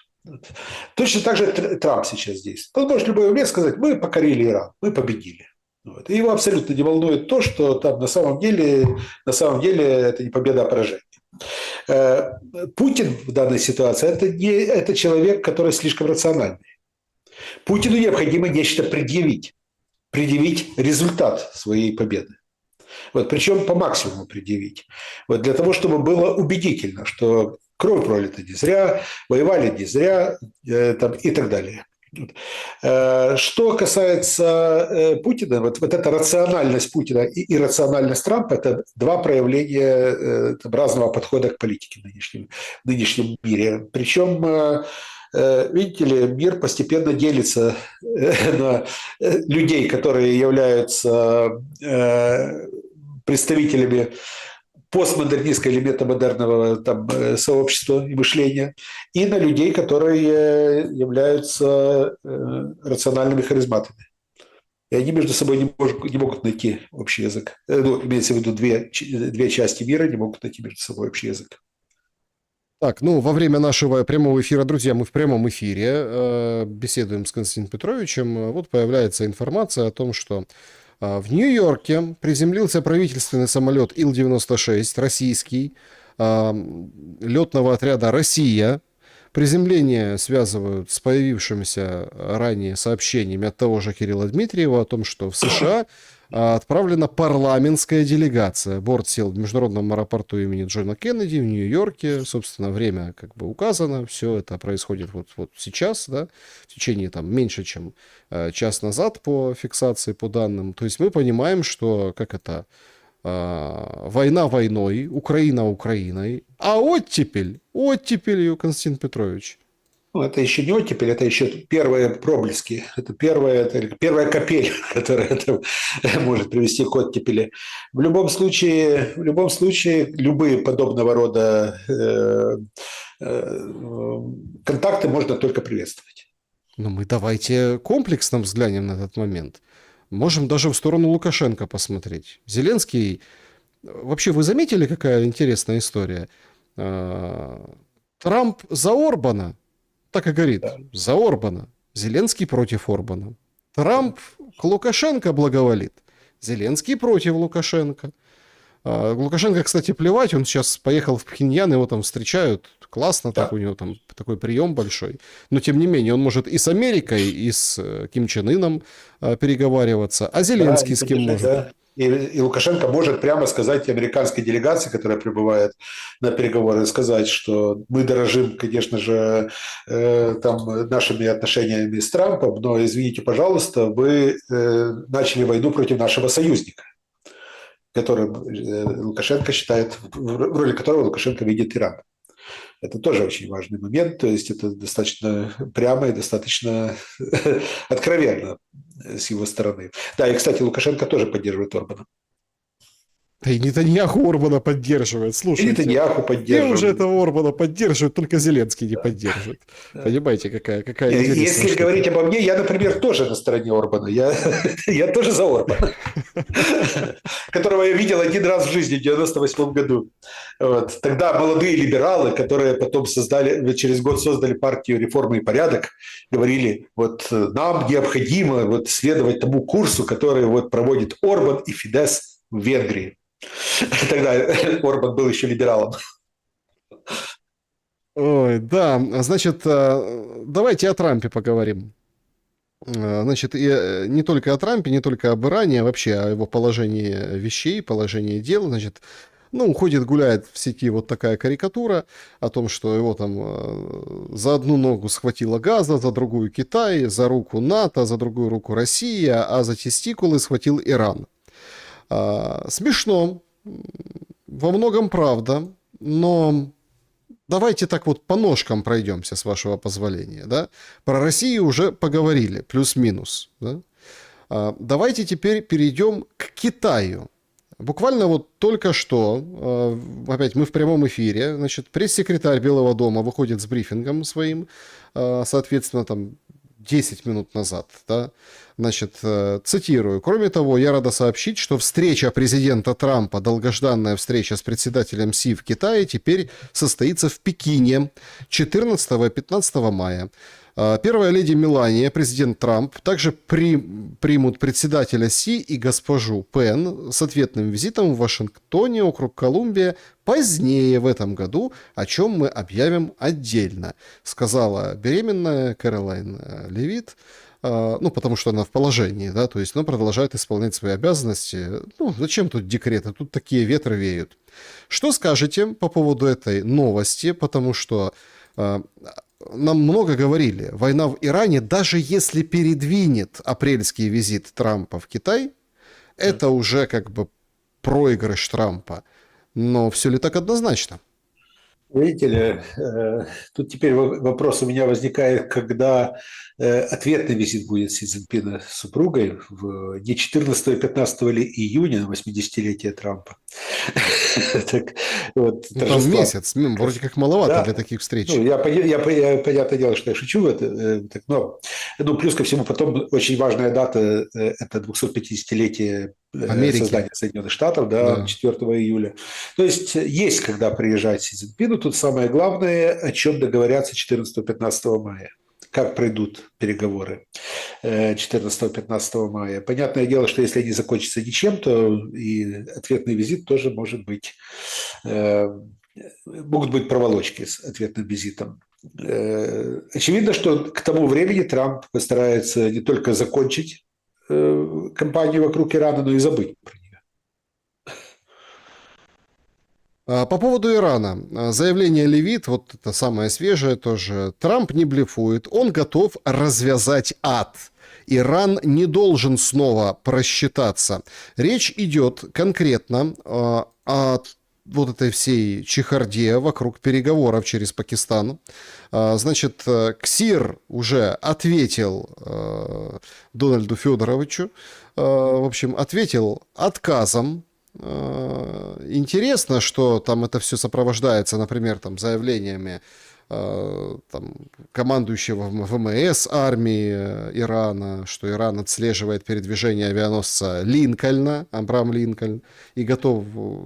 Точно так же Трамп сейчас действует. Он может в любой момент сказать, мы покорили Иран, мы победили. Вот. И его абсолютно не волнует то, что там на самом деле это не победа, а поражение. Путин в данной ситуации это человек, который слишком рациональный. Путину необходимо нечто предъявить результат своей победы. Вот, причем по максимуму предъявить. Вот, для того, чтобы было убедительно, что Кровь пролита не зря, воевали не зря там, и так далее. Что касается Путина, вот эта рациональность Путина и иррациональность Трампа – это два проявления разного подхода к политике в нынешнем мире. Причем, видите ли, мир постепенно делится на людей, которые являются представителями постмодернистского или метамодерного там, сообщества и мышления, и на людей, которые являются рациональными харизматами. И они между собой не могут найти общий язык. Ну, имеется в виду две части мира не могут найти между собой общий язык. Так, ну, во время нашего прямого эфира, друзья, мы в прямом эфире беседуем с Константином Петровичем. Вот появляется информация о том, что в Нью-Йорке приземлился правительственный самолет Ил-96, российский, летного отряда «Россия». Приземление связывают с появившимися ранее сообщениями от того же Кирилла Дмитриева о том, что в США отправлена парламентская делегация. Борт сел в международном аэропорту имени Джона Кеннеди в Нью-Йорке. Собственно, время как бы указано. Все это происходит вот сейчас, да, в течение там меньше, чем час назад по фиксации, по данным. То есть мы понимаем, что как это война войной, Украина Украиной, а оттепелью, Константин Петрович. Ну, это еще не оттепель, это еще первые проблески. Это первая капель, которая это может привести к оттепели. В любом случае, любые подобного рода контакты можно только приветствовать. Но мы давайте комплексно взглянем на этот момент. Можем даже в сторону Лукашенко посмотреть. Зеленский... Вообще, вы заметили, какая интересная история? Трамп за Орбана. Так и говорит, да. За Орбана. Зеленский против Орбана. Трамп к Лукашенко благоволит. Зеленский против Лукашенко. Лукашенко, кстати, плевать, он сейчас поехал в Пхеньян, его там встречают, классно, да. Так у него там такой прием большой. Но, тем не менее, он может и с Америкой, и с Ким Чен Ыном переговариваться, а Зеленский с кем может? Да. И Лукашенко может прямо сказать американской делегации, которая прибывает на переговоры, сказать, что мы дорожим, конечно же, там, нашими отношениями с Трампом, но, извините, пожалуйста, вы начали войну против нашего союзника, которым Лукашенко считает, в роли которого Лукашенко видит Иран. Это тоже очень важный момент, то есть это достаточно прямо и достаточно откровенно с его стороны. Да, и, кстати, Лукашенко тоже поддерживает Орбана. Да и Нетаньяху Орбана поддерживает, слушайте. И Нетаньяху поддерживает. Где уже этого Орбана поддерживают, только Зеленский не поддерживает. Да. Понимаете, какая интересная Если штука. говорить обо мне, я, например, тоже на стороне Орбана. Я тоже за Орбана, которого я видел один раз в жизни в 1998 году. Вот. Тогда молодые либералы, которые потом через год создали партию «Реформа и порядок», говорили, вот нам необходимо вот следовать тому курсу, который вот проводит Орбан и Фидес в Венгрии. Тогда Орбан был еще либералом. Ой, да, значит, давайте о Трампе поговорим. Значит, и не только о Трампе, не только об Иране, а вообще о его положении вещей, положении дел. Значит, ну, гуляет в сети вот такая карикатура о том, что его там за одну ногу схватила Газа, за другую Китай, за руку НАТО, за другую руку Россия, а за тестикулы схватил Иран. Смешно, во многом правда, но давайте так вот по ножкам пройдемся, с вашего позволения. Да? Про Россию уже поговорили, плюс-минус. Да? Давайте теперь перейдем к Китаю. Буквально вот только что, опять мы в прямом эфире, значит, пресс-секретарь Белого дома выходит с брифингом своим, соответственно, там 10 минут назад, да, значит, цитирую. Кроме того, я рада сообщить, что встреча президента Трампа, долгожданная встреча с председателем Си в Китае, теперь состоится в Пекине 14 и 15 мая. Первая леди Мелания, президент Трамп, также примут председателя Си и госпожу Пен с ответным визитом в Вашингтоне, округ Колумбия, позднее в этом году, о чем мы объявим отдельно, сказала беременная Кэролайн Левит ну, потому что она в положении, да, то есть, но продолжает исполнять свои обязанности. Ну, зачем тут декреты? Тут такие ветры веют. Что скажете по поводу этой новости? Потому что нам много говорили, война в Иране, даже если передвинет апрельский визит Трампа в Китай, это уже как бы проигрыш Трампа. Но все ли так однозначно? Видите ли, тут теперь вопрос у меня возникает, когда ответный визит будет Си Цзиньпина с супругой не 14-15 ли июня, 80-летие Трампа. Так, вот, Ну, там торжества. месяц, вроде как маловато для Да, таких ну, встреч. понятное дело, что я шучу, но ну, плюс ко всему, потом очень важная дата – это 250-летие Америки, создания Соединенных Штатов, да, да. 4 июля. То есть когда приезжать Си Цзиньпину, тут самое главное, о чем договорятся 14-15 мая. Как пройдут переговоры 14-15 мая. Понятное дело, что если они закончатся ничем, то и ответный визит тоже может быть могут быть проволочки с ответным визитом. Очевидно, что к тому времени Трамп постарается не только закончить кампанию вокруг Ирана, но и забыть про нее. По поводу Ирана. Заявление Левит, вот это самое свежее тоже. Трамп не блефует, он готов развязать ад. Иран не должен снова просчитаться. Речь идет конкретно о вот этой всей чехарде вокруг переговоров через Пакистан. Значит, КСИР уже ответил Дональду Федоровичу, в общем, ответил отказом. Интересно, что там это все сопровождается, например, там, заявлениями там, командующего ВМС армии Ирана, что Иран отслеживает передвижение авианосца Линкольна, Абрам Линкольн, и готов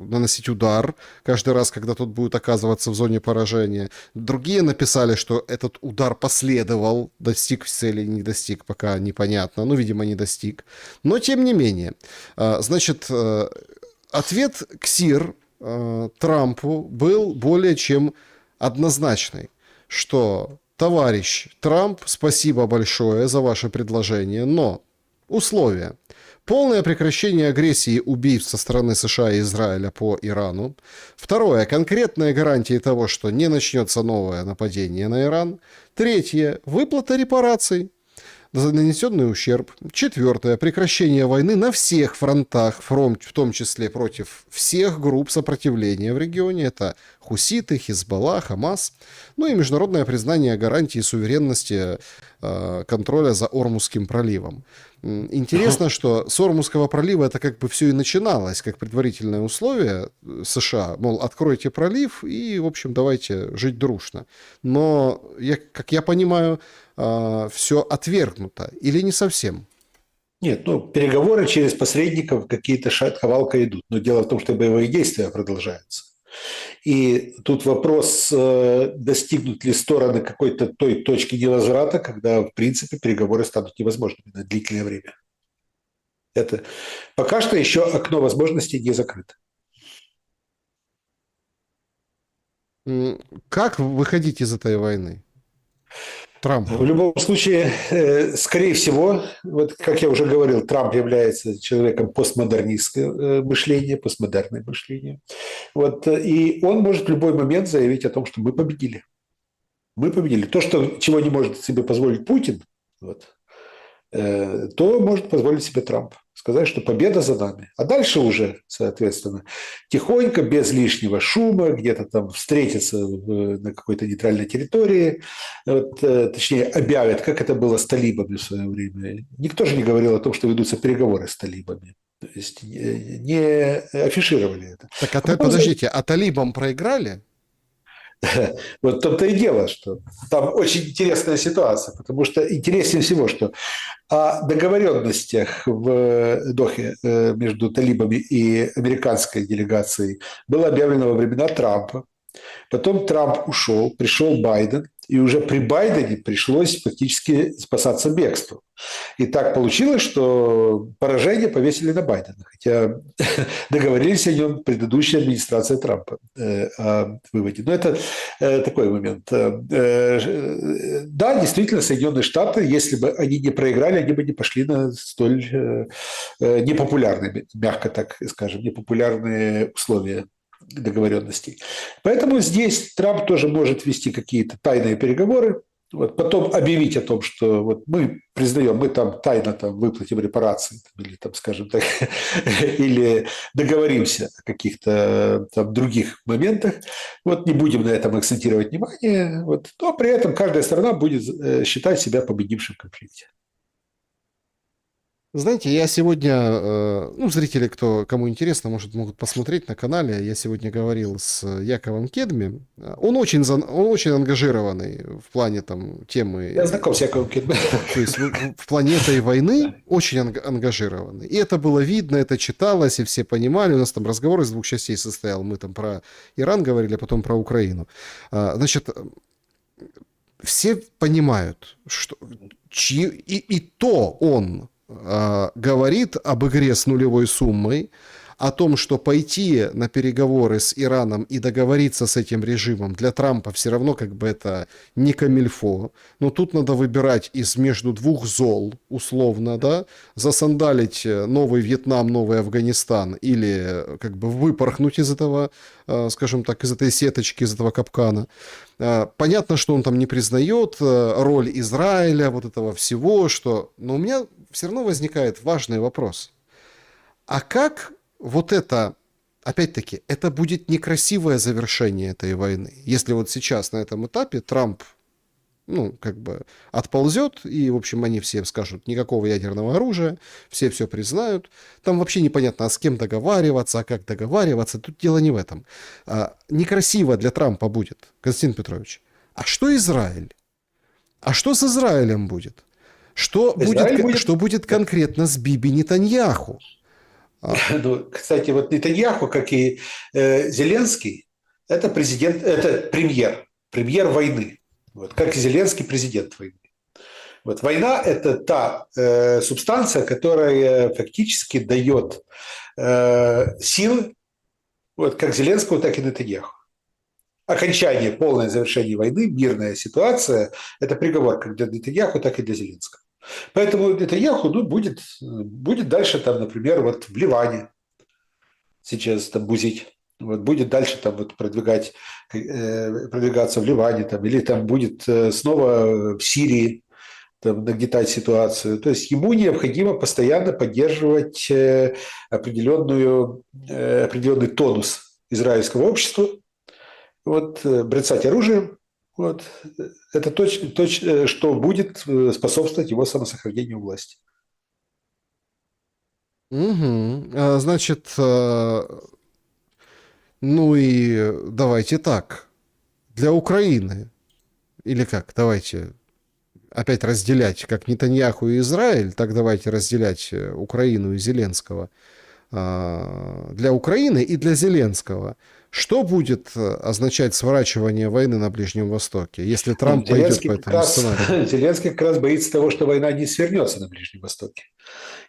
наносить удар каждый раз, когда тот будет оказываться в зоне поражения. Другие написали, что этот удар последовал, достиг цели, не достиг, пока непонятно, ну, видимо, не достиг. Но, тем не менее, значит, ответ КСИР Трампу был более чем однозначный, что товарищ Трамп, спасибо большое за ваше предложение, но условия. Полное прекращение агрессии убийств со стороны США и Израиля по Ирану. Второе. Конкретные гарантии того, что не начнется новое нападение на Иран. Третье. Выплата репараций за нанесенный ущерб. Четвертое. Прекращение войны на всех фронтах, в том числе против всех групп сопротивления в регионе. Это хуситы, Хизбалла, Хамас. Ну и международное признание гарантии суверенности контроля за Ормузским проливом. Интересно, что с Ормузского пролива это как бы все и начиналось, как предварительное условие США. Мол, откройте пролив и, в общем, давайте жить дружно. Но, как я понимаю, все отвергнуто или не совсем? Нет, ну, переговоры через посредников какие-то шатковалка идут. Но дело в том, что боевые действия продолжаются. И тут вопрос, достигнут ли стороны какой-то той точки невозврата, когда, в принципе, переговоры станут невозможными на длительное время. Это пока что еще окно возможностей не закрыто. Как выходить из этой войны? Трампу. В любом случае, скорее всего, вот как я уже говорил, Трамп является человеком постмодернистского мышления, постмодерное мышление. Вот, и он может в любой момент заявить о том, что мы победили. Мы победили. То, чего не может себе позволить Путин, вот, то может позволить себе Трамп. Сказать, что победа за нами. А дальше уже, соответственно, тихонько, без лишнего шума, где-то там встретиться на какой-то нейтральной территории, вот, точнее, объявят, как это было с талибами в свое время. Никто же не говорил о том, что ведутся переговоры с талибами. То есть не афишировали это. Так, подождите, а талибам проиграли? Вот в том-то и дело, что там очень интересная ситуация, потому что интереснее всего, что о договоренностях в Дохе между талибами и американской делегацией было объявлено во времена Трампа. Потом Трамп ушел, пришел Байден. И уже при Байдене пришлось фактически спасаться бегством. И так получилось, что поражение повесили на Байдена, хотя договорились о нем предыдущая администрация Трампа о выводе. Но это такой момент. Да, действительно, Соединенные Штаты, если бы они не проиграли, они бы не пошли на столь непопулярные, мягко так скажем, непопулярные условия договоренностей. Поэтому здесь Трамп тоже может вести какие-то тайные переговоры, вот, потом объявить о том, что вот мы признаем, мы там тайно там выплатим репарации, или там, скажем так, или договоримся о каких-то там других моментах, вот не будем на этом акцентировать внимание, вот, но при этом каждая сторона будет считать себя победившим в конфликте. Знаете, я сегодня, ну, зрители, кому интересно, могут посмотреть на канале. Я сегодня говорил с Яковом Кедми. Он очень ангажированный в плане там темы. Я знаком с Яковом Кедми. То есть в плане этой войны очень ангажированный. И это было видно, это читалось, и все понимали. У нас там разговор из двух частей состоял. Мы там про Иран говорили, а потом про Украину. Значит, все понимают, что и то он говорит об игре с нулевой суммой, о том, что пойти на переговоры с Ираном и договориться с этим режимом для Трампа все равно как бы это не камильфо. Но тут надо выбирать между двух зол, условно, да, засандалить новый Вьетнам, новый Афганистан или как бы выпорхнуть из этого, скажем так, из этой сеточки, из этого капкана. Понятно, что он там не признает роль Израиля, вот этого всего, что... Но у меня все равно возникает важный вопрос. А как вот это, опять-таки, это будет некрасивое завершение этой войны? Если вот сейчас на этом этапе Трамп, ну, как бы отползет, и, в общем, они все скажут, никакого ядерного оружия, все признают. Там вообще непонятно, а с кем договариваться, а как договариваться. Тут дело не в этом. Некрасиво для Трампа будет, Константин Петрович. А что Израиль? А что с Израилем будет? Что будет конкретно с Биби Нетаньяху? Ну, кстати, вот Нетаньяху, как и Зеленский, это премьер войны. Вот, как и Зеленский, президент войны. Вот, война – это та субстанция, которая фактически дает силы вот, как Зеленскому, так и Нетаньяху. Окончание, полное завершение войны, мирная ситуация – это приговор как для Нетаньяху, так и для Зеленского. Поэтому Нетаньяху будет дальше, там, например, вот в Ливане сейчас там бузить, вот, будет дальше там, вот, продвигаться в Ливане, там, или там будет снова в Сирии там, нагнетать ситуацию. То есть ему необходимо постоянно поддерживать определенный тонус израильского общества, вот, брецать оружием. Вот. Это точно, что будет способствовать его самосохранению власти. Угу. Значит, ну и давайте так. Для Украины, или как, давайте опять разделять, как Нетаньяху и Израиль, так давайте разделять Украину и Зеленского. Для Украины и для Зеленского. Что будет означать сворачивание войны на Ближнем Востоке, если Трамп пойдет по этому сценарию? Зеленский как раз боится того, что война не свернется на Ближнем Востоке,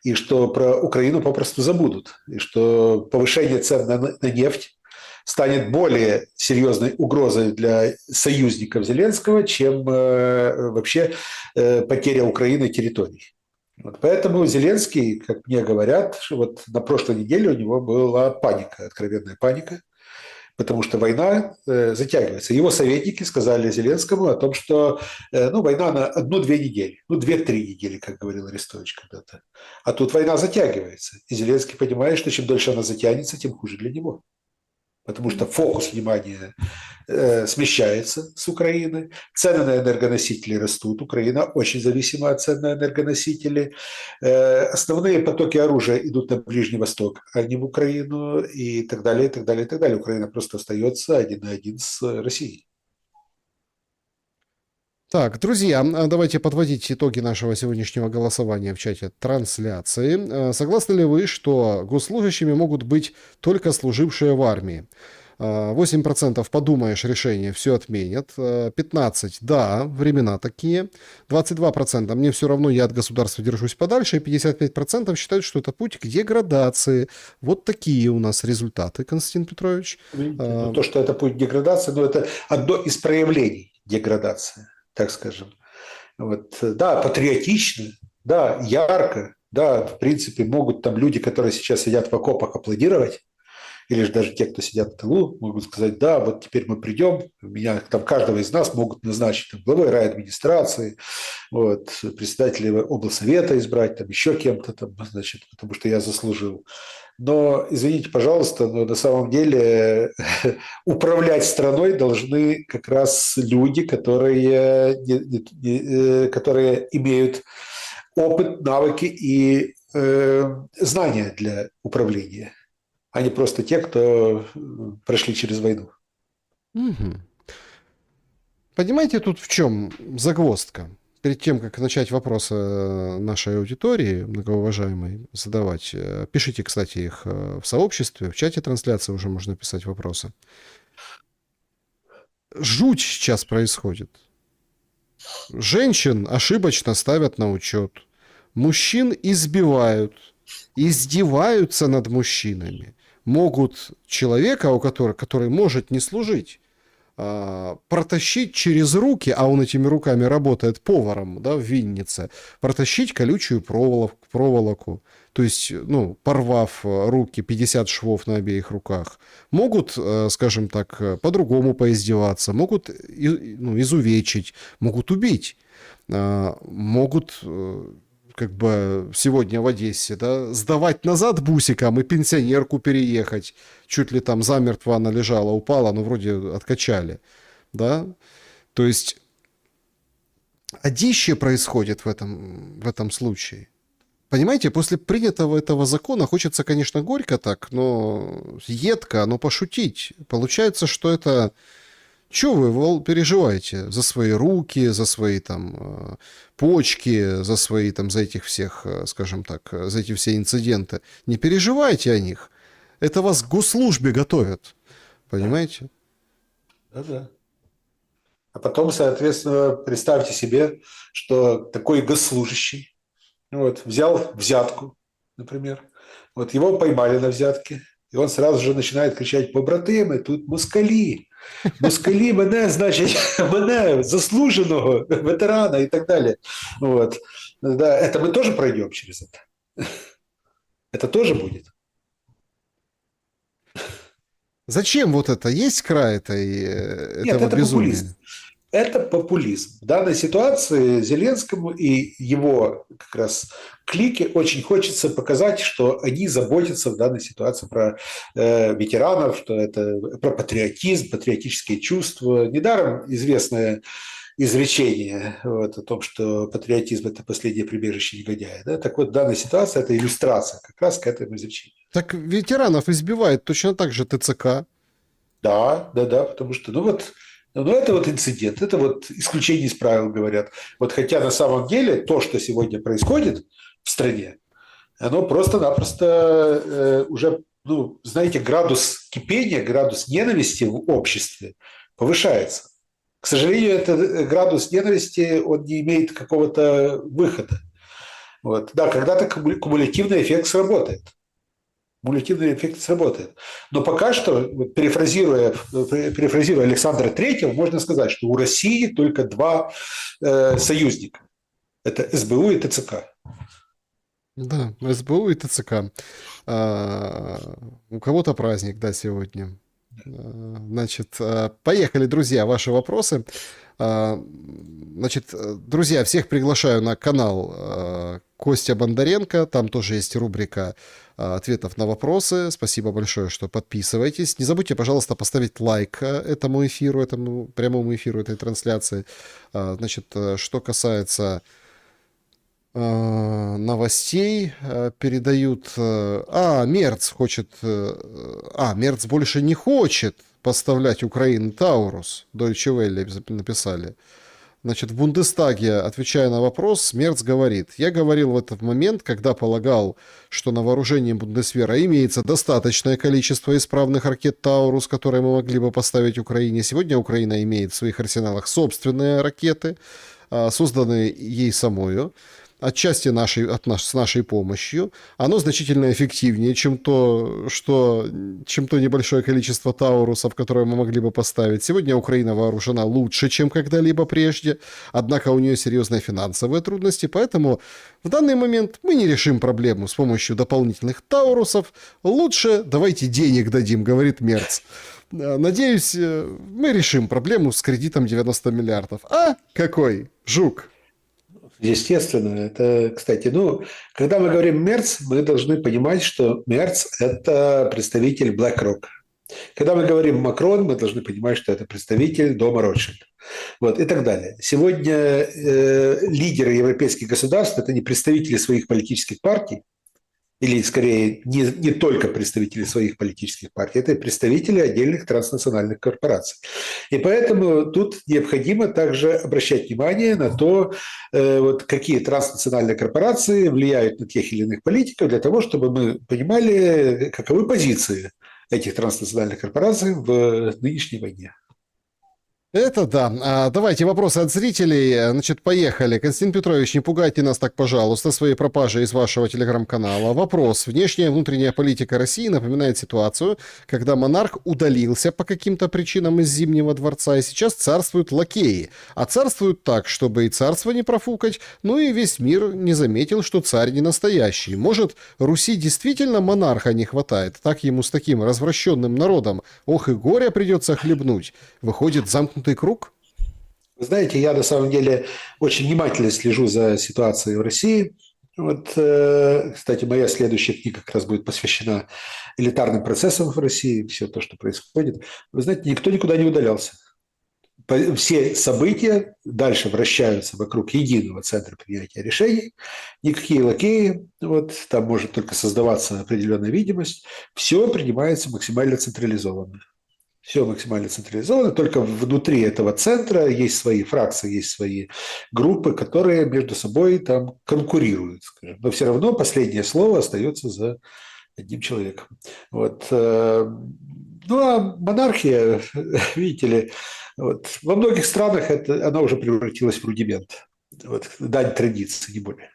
и что про Украину попросту забудут, и что повышение цен на нефть станет более серьезной угрозой для союзников Зеленского, чем вообще потеря Украины территорий. Вот поэтому Зеленский, как мне говорят, вот на прошлой неделе у него была паника, откровенная паника, потому что война затягивается. Его советники сказали Зеленскому о том, что война на 1-2 недели, 2-3 недели, как говорил Арестович когда-то. А тут война затягивается. И Зеленский понимает, что чем дольше она затянется, тем хуже для него. Потому что фокус внимания смещается с Украины, цены на энергоносители растут, Украина очень зависима от цен на энергоносители, основные потоки оружия идут на Ближний Восток, а не в Украину, и так далее, и так далее, и так далее. Украина просто остается один на один с Россией. Так, друзья, давайте подводить итоги нашего сегодняшнего голосования в чате трансляции. Согласны ли вы, что госслужащими могут быть только служившие в армии? 8% подумаешь, решение, все отменят. 15% да, времена такие. 22% мне все равно, я от государства держусь подальше. И 55% считают, что это путь к деградации. Вот такие у нас результаты, Константин Петрович. Видите, ну, то, что это путь деградации, но это одно из проявлений деградации, так скажем. Вот, да, патриотично, да, ярко, да, в принципе, могут там люди, которые сейчас сидят в окопах, аплодировать, или же даже те, кто сидят в тылу, могут сказать, да, вот теперь мы придем, меня, там, каждого из нас могут назначить там, главой райадминистрации, вот, председателя облсовета избрать, там, еще кем-то, там, значит, потому что я заслужил. Но, извините, пожалуйста, но на самом деле управлять страной должны как раз люди, которые имеют опыт, навыки и знания для управления, а не просто те, кто прошли через войну. Мгм. Понимаете, тут в чем загвоздка? Перед тем, как начать вопросы нашей аудитории, многоуважаемой, задавать, пишите, кстати, их в сообществе, в чате трансляции уже можно писать вопросы. Жуть сейчас происходит. Женщин ошибочно ставят на учет. Мужчин избивают, издеваются над мужчинами. Могут человека, который может не служить, протащить через руки, а он этими руками работает поваром, да, в Виннице, протащить колючую проволоку, то есть, ну, порвав руки, 50 швов на обеих руках. Могут, скажем так, по-другому поиздеваться, могут изувечить, могут убить, могут как бы сегодня в Одессе, да, сдавать назад бусикам и пенсионерку переехать. Чуть ли там замертво она лежала, упала, но вроде откачали. Да? То есть одище происходит в этом случае. Понимаете, после принятого этого закона хочется, конечно, горько так, но едко, но пошутить. Получается, что это... Чего вы переживаете за свои руки, за свои там почки, за свои там, за этих всех, скажем так, за эти все инциденты? Не переживайте о них. Это вас к госслужбе готовят. Понимаете? Да-да. А потом, соответственно, представьте себе, что такой госслужащий вот, взял взятку, например, вот его поймали на взятке, и он сразу же начинает кричать: побратими, тут москалі. Москалі мене, значить, мене, заслуженного ветерана и так далее. Вот. Да, это мы тоже пройдем через это. Это тоже будет. Зачем вот это? Есть край Нет, этого это безумия? популизм. Это популизм. В данной ситуации Зеленскому и его как раз клике очень хочется показать, что они заботятся в данной ситуации про ветеранов, что это про патриотизм, патриотические чувства. Недаром известное изречение вот, о том, что патриотизм – это последнее прибежище негодяя. Да? Так вот, данная ситуация – это иллюстрация как раз к этому изречению. Так ветеранов избивает точно так же ТЦК. Да, да, да, потому что, ну, это вот инцидент, это вот исключение из правил, говорят. Вот хотя на самом деле то, что сегодня происходит в стране, оно просто-напросто уже, ну, знаете, градус кипения, градус ненависти в обществе повышается. К сожалению, этот градус ненависти, он не имеет какого-то выхода. Вот. Да, когда-то кумулятивный эффект сработает. Кумулятивный эффект сработает. Но пока что, перефразируя Александра Третьего, можно сказать, что у России только два союзника. Это СБУ и ТЦК. Да, СБУ и ТЦК. У кого-то праздник, да, сегодня. Значит, поехали, друзья, ваши вопросы. Значит, друзья, всех приглашаю на канал Костя Бондаренко. Там тоже есть рубрика ответов на вопросы. Спасибо большое, что подписываетесь. Не забудьте, пожалуйста, поставить лайк этому эфиру, этому прямому эфиру этой трансляции. Значит, что касается новостей, передают... Мерц хочет... Мерц больше не хочет поставлять Украине Таурус. Deutsche Welle написали. Значит, в Бундестаге, отвечая на вопрос, Мерц говорит: «Я говорил в этот момент, когда полагал, что на вооружении Бундесвера имеется достаточное количество исправных ракет «Таурус», которые мы могли бы поставить Украине. Сегодня Украина имеет в своих арсеналах собственные ракеты, созданные ей самою, отчасти с нашей помощью. Оно значительно эффективнее, чем то небольшое количество таурусов, которые мы могли бы поставить. Сегодня Украина вооружена лучше, чем когда-либо прежде, однако у нее серьезные финансовые трудности, поэтому в данный момент мы не решим проблему с помощью дополнительных таурусов. Лучше давайте денег дадим», говорит Мерц. «Надеюсь, мы решим проблему с кредитом 90 миллиардов». А какой жук! Естественно, это, кстати, когда мы говорим Мерц, мы должны понимать, что Мерц – это представитель BlackRock. Когда мы говорим Макрон, мы должны понимать, что это представитель дома Ротшильд. Вот, и так далее. Сегодня лидеры европейских государств – это не представители своих политических партий, или, скорее, не только представители своих политических партий, это представители отдельных транснациональных корпораций. И поэтому тут необходимо также обращать внимание на то, какие транснациональные корпорации влияют на тех или иных политиков, для того, чтобы мы понимали, каковы позиции этих транснациональных корпораций в нынешней войне. Это да. Давайте вопросы от зрителей. Значит, поехали. Константин Петрович, не пугайте нас так, пожалуйста, своей пропажей из вашего телеграм-канала. Вопрос. Внешняя и внутренняя политика России напоминает ситуацию, когда монарх удалился по каким-то причинам из Зимнего дворца, и сейчас царствуют лакеи. А царствуют так, чтобы и царство не профукать, ну и весь мир не заметил, что царь не настоящий. Может, Руси действительно монарха не хватает? Так ему с таким развращенным народом, ох и горя придется хлебнуть. Выходит, замкнутый круг? Вы знаете, я на самом деле очень внимательно слежу за ситуацией в России. Кстати, моя следующая книга как раз будет посвящена элитарным процессам в России, все то, что происходит. Вы знаете, никто никуда не удалялся. Все события дальше вращаются вокруг единого центра принятия решений. Никакие лакеи, там может только создаваться определенная видимость. Все принимается максимально централизованно. Все максимально централизовано, только внутри этого центра есть свои фракции, есть свои группы, которые между собой там конкурируют, скажем. Но все равно последнее слово остается за одним человеком. А монархия, видите ли, во многих странах она уже превратилась в рудимент. Дань традиции, не более.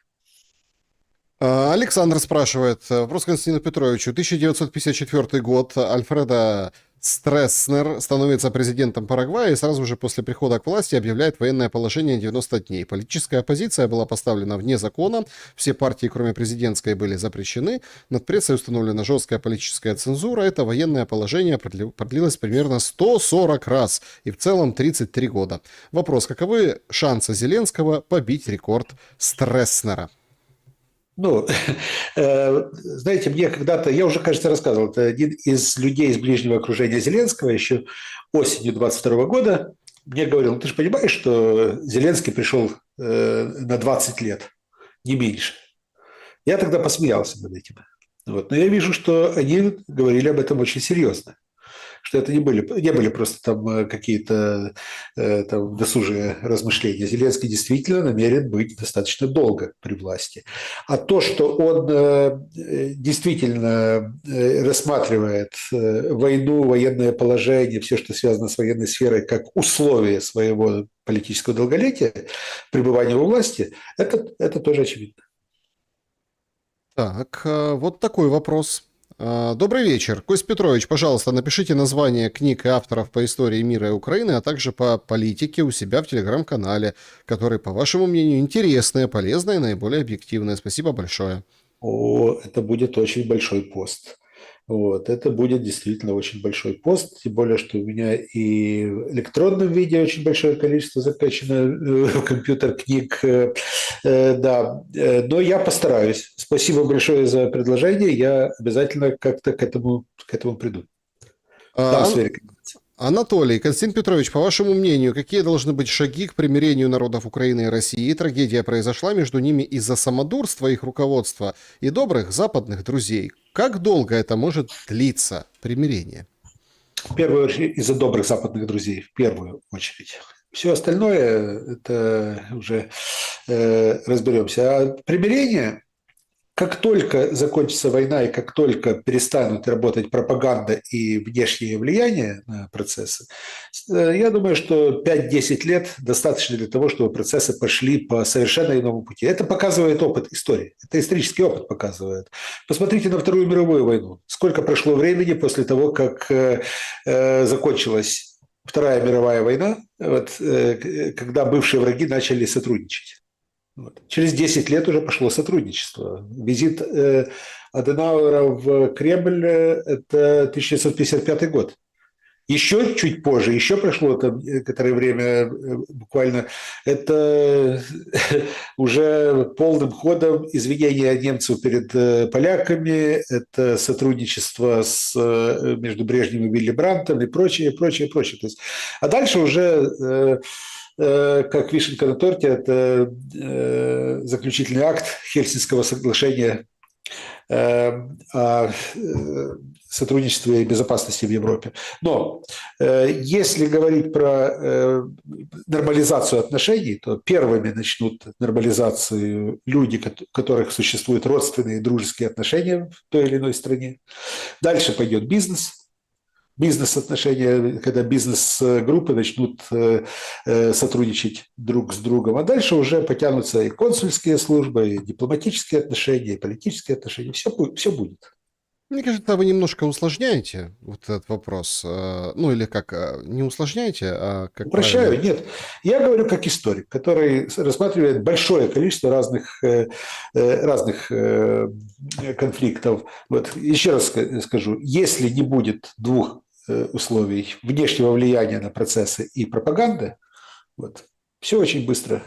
Александр спрашивает. Вопрос Константину Петровичу. 1954 год. Альфредо Стресснер становится президентом Парагвая и сразу же после прихода к власти объявляет военное положение 90 дней. Политическая оппозиция была поставлена вне закона, все партии, кроме президентской, были запрещены, над прессой установлена жесткая политическая цензура, это военное положение продлилось примерно 140 раз и в целом 33 года. Вопрос, каковы шансы Зеленского побить рекорд Стресснера? Знаете, мне когда-то, я уже, кажется, рассказывал, это один из людей из ближнего окружения Зеленского еще осенью 22 года мне говорил: ты же понимаешь, что Зеленский пришел на 20 лет, не меньше. Я тогда посмеялся над этим. Но я вижу, что они говорили об этом очень серьезно. Что это не были просто там какие-то там досужие размышления. Зеленский действительно намерен быть достаточно долго при власти. А то, что он действительно рассматривает войну, военное положение, все, что связано с военной сферой, как условие своего политического долголетия, пребывания у власти, это тоже очевидно. Так, вот такой вопрос. Добрый вечер. Кость Петрович, пожалуйста, напишите название книг и авторов по истории мира и Украины, а также по политике у себя в телеграм-канале, которые, по вашему мнению, интересные, полезные и наиболее объективные. Спасибо большое. Это будет очень большой пост. Это будет действительно очень большой пост, тем более, что у меня и в электронном виде очень большое количество закачано в компьютер книг. Да, но я постараюсь. Спасибо большое за предложение, я обязательно как-то к этому приду. Дам свои рекомендации. Анатолий, Константин Петрович, по вашему мнению, какие должны быть шаги к примирению народов Украины и России? Трагедия произошла между ними из-за самодурства их руководства и добрых западных друзей. Как долго это может длиться, примирение? В первую очередь из-за добрых западных друзей, в первую очередь. Все остальное это уже разберемся. А примирение, как только закончится война и как только перестанут работать пропаганда и внешнее влияние на процессы, я думаю, что 5-10 лет достаточно для того, чтобы процессы пошли по совершенно иному пути. Это показывает опыт истории. Это исторический опыт показывает. Посмотрите на Вторую мировую войну. Сколько прошло времени после того, как закончилась Вторая мировая война, когда бывшие враги начали сотрудничать. Вот. Через 10 лет уже пошло сотрудничество. Визит Аденауэра в Кремль – это 1955 год. Еще чуть позже, еще прошло там некоторое время, буквально, это уже полным ходом извинения немцев перед поляками, это сотрудничество между Брежневым и Вилли Брандтом и прочее, прочее, прочее. То есть, а дальше уже как вишенка на торте, это заключительный акт Хельсинского соглашения о сотрудничестве и безопасности в Европе. Но если говорить про нормализацию отношений, то первыми начнут нормализацию люди, у которых существуют родственные и дружеские отношения в той или иной стране. Дальше пойдет бизнес. Бизнес-отношения, когда бизнес-группы начнут сотрудничать друг с другом. А дальше уже потянутся и консульские службы, и дипломатические отношения, и политические отношения. Все будет. Мне кажется, вы немножко усложняете вот этот вопрос. Ну, или как, не усложняете, а как Упрощаю? правильно? Нет. Я говорю как историк, который рассматривает большое количество разных конфликтов. Вот. Еще раз скажу, если не будет двух условий внешнего влияния на процессы и пропаганды, вот, все очень быстро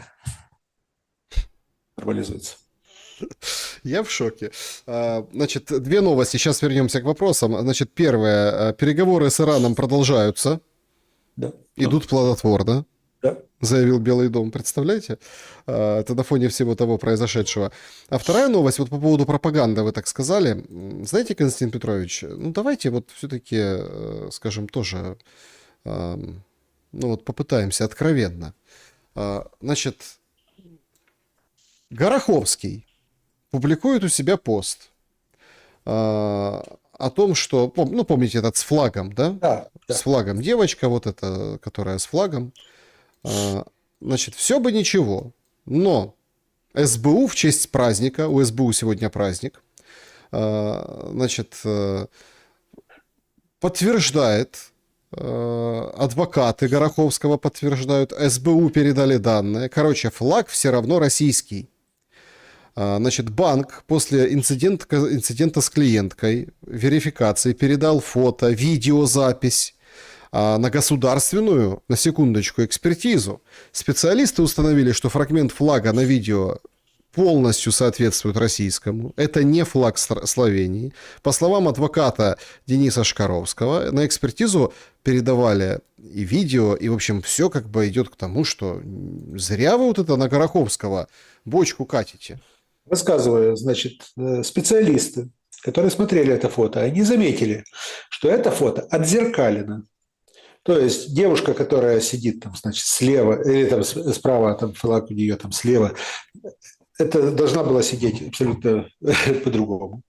нормализуется. Я в шоке. Значит, две новости. Сейчас вернемся к вопросам. Значит, первое. Переговоры с Ираном продолжаются. Да. Идут плодотворно. Да. Заявил Белый дом. Представляете? Это на фоне всего того произошедшего. А вторая новость, вот по поводу пропаганды вы так сказали. Знаете, Константин Петрович, ну давайте вот все-таки, скажем, тоже, ну вот попытаемся откровенно. Значит, Гороховский публикует у себя пост о том, что, ну, помните этот с флагом, да? Да. С флагом девочка, вот эта, которая с флагом. Значит, все бы ничего, но СБУ в честь праздника, у СБУ сегодня праздник, значит, подтверждает, адвокаты Гороховского подтверждают, СБУ передали данные. Короче, флаг все равно российский. Значит, банк после инцидента с клиенткой, верификации, передал фото, видеозапись на государственную, на секундочку, экспертизу. Специалисты установили, что фрагмент флага на видео полностью соответствует российскому. Это не флаг Словении. По словам адвоката Дениса Шкаровского, на экспертизу передавали и видео, и, в общем, все как бы идет к тому, что зря вы вот это на Гороховского бочку катите. Рассказываю, значит, специалисты, которые смотрели это фото, они заметили, что это фото отзеркалено. То есть девушка, которая сидит там, значит, слева, или там справа, там флаг у нее там слева, это должна была сидеть абсолютно по-другому.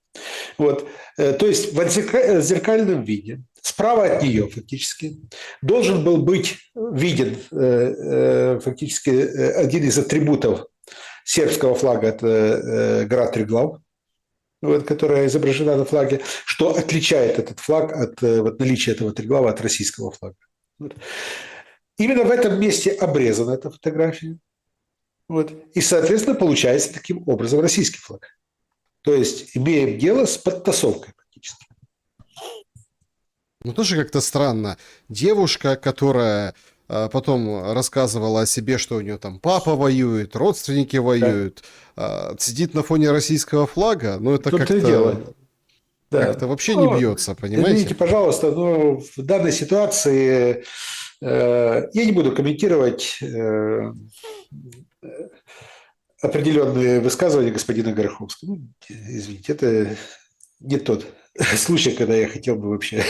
Вот. То есть в зеркальном виде, справа от нее фактически, должен был быть виден фактически один из атрибутов сербского флага, это гора Триглав, вот, которая изображена на флаге, что отличает этот флаг от вот, наличия этого Триглава от российского флага. Вот. Именно в этом месте обрезана эта фотография. Вот. И, соответственно, получается таким образом российский флаг. То есть имеем дело с подтасовкой практически. Ну, тоже как-то странно. Девушка, которая потом рассказывала о себе, что у нее там папа воюет, родственники воюют, сидит на фоне российского флага, ну, это как-то... Да. Как-то вообще не бьется, понимаете? Извините, пожалуйста, но в данной ситуации я не буду комментировать определенные высказывания господина Гороховского. Ну, извините, это не тот случай, когда я хотел бы вообще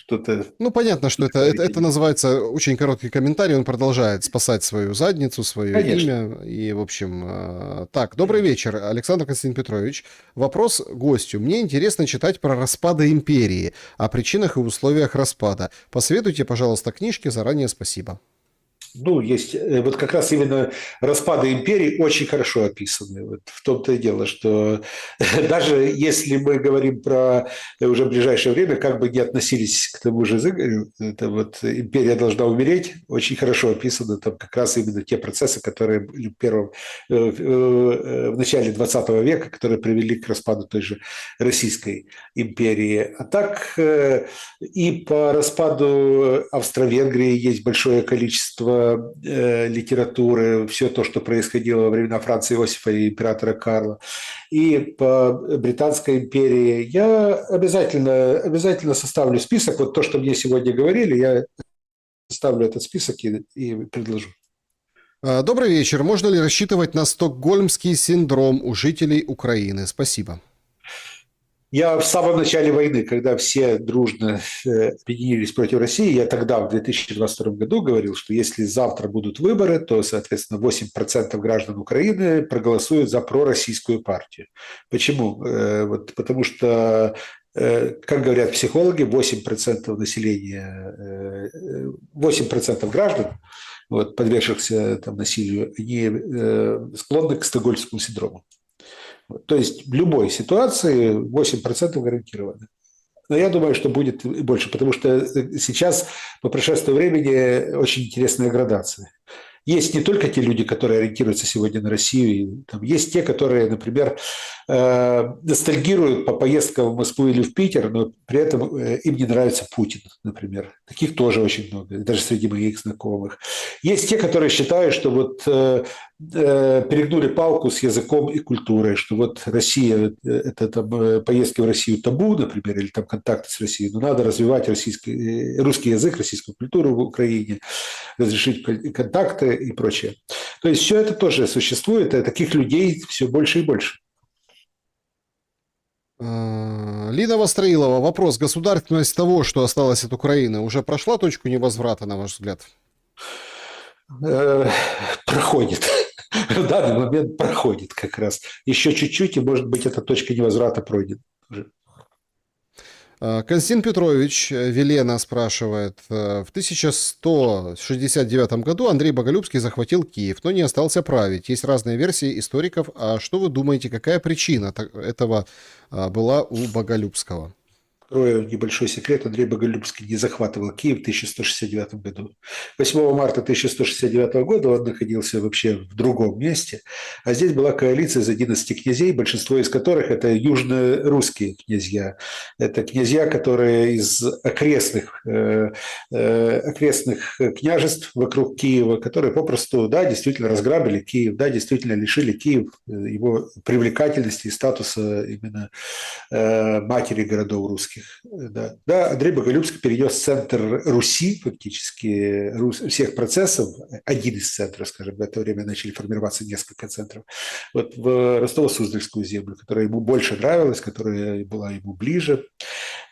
что-то... Ну, понятно, что это называется очень короткий комментарий, он продолжает спасать свою задницу, свое Конечно. имя. И, в общем, так, добрый вечер, Александр Константин Петрович. Вопрос гостю. Мне интересно читать про распады империи, о причинах и условиях распада. Посоветуйте, пожалуйста, книжки, заранее спасибо. Ну, есть вот как раз именно распады империи очень хорошо описаны. Вот в том-то и дело, что даже если мы говорим про уже ближайшее время, как бы не относились к тому же Зыгорю, это вот империя должна умереть, очень хорошо описаны там как раз именно те процессы, которые были в начале 20 века, которые привели к распаду той же Российской империи. А так и по распаду Австро-Венгрии есть большое количество литературы, все то, что происходило во времена Франца Иосифа и императора Карла. И по Британской империи я обязательно составлю список. Вот то, что мне сегодня говорили, я составлю этот список и предложу. Добрый вечер. Можно ли рассчитывать на стокгольмский синдром у жителей Украины? Спасибо. Я в самом начале войны, когда все дружно объединились против России, я тогда, в 2022 году, говорил, что если завтра будут выборы, то, соответственно, 8% граждан Украины проголосуют за пророссийскую партию. Почему? Вот потому что, как говорят психологи, 8% населения, 8% граждан, вот, подвергшихся там, насилию, они склонны к стокгольмскому синдрому. То есть в любой ситуации 8% гарантированы. Но я думаю, что будет и больше, потому что сейчас, по прошествии времени, очень интересная градация. Есть не только те люди, которые ориентируются сегодня на Россию, там есть те, которые, например, ностальгируют по поездкам в Москву или в Питер, но при этом им не нравится Путин, например. Таких тоже очень много, даже среди моих знакомых. Есть те, которые считают, что вот перегнули палку с языком и культурой, что вот Россия, это там поездки в Россию табу, например, или там контакты с Россией, но надо развивать русский язык, российскую культуру в Украине, разрешить контакты и прочее. То есть все это тоже существует, и таких людей все больше и больше. Лина Востроилова, вопрос. Государственность того, что осталось от Украины, уже прошла точку невозврата, на ваш взгляд? Проходит. В данный момент проходит как раз. Еще чуть-чуть, и, может быть, эта точка невозврата пройдет. Константин Петрович, Велена спрашивает. В 1169 году Андрей Боголюбский захватил Киев, но не остался править. Есть разные версии историков. А что вы думаете, какая причина этого была у Боголюбского? Открою небольшой секрет. Андрей Боголюбский не захватывал Киев в 1169 году. 8 марта 1169 года он находился вообще в другом месте. А здесь была коалиция из 11 князей, большинство из которых это южно-русские князья. Это князья, которые из окрестных княжеств вокруг Киева, которые попросту, да, действительно разграбили Киев, да, действительно лишили Киев его привлекательности и статуса именно матери городов русских. Да. Да, Андрей Боголюбский перенес центр Руси, фактически, всех процессов, один из центров, скажем, в это время начали формироваться несколько центров, вот в Ростово-Суздальскую землю, которая ему больше нравилась, которая была ему ближе.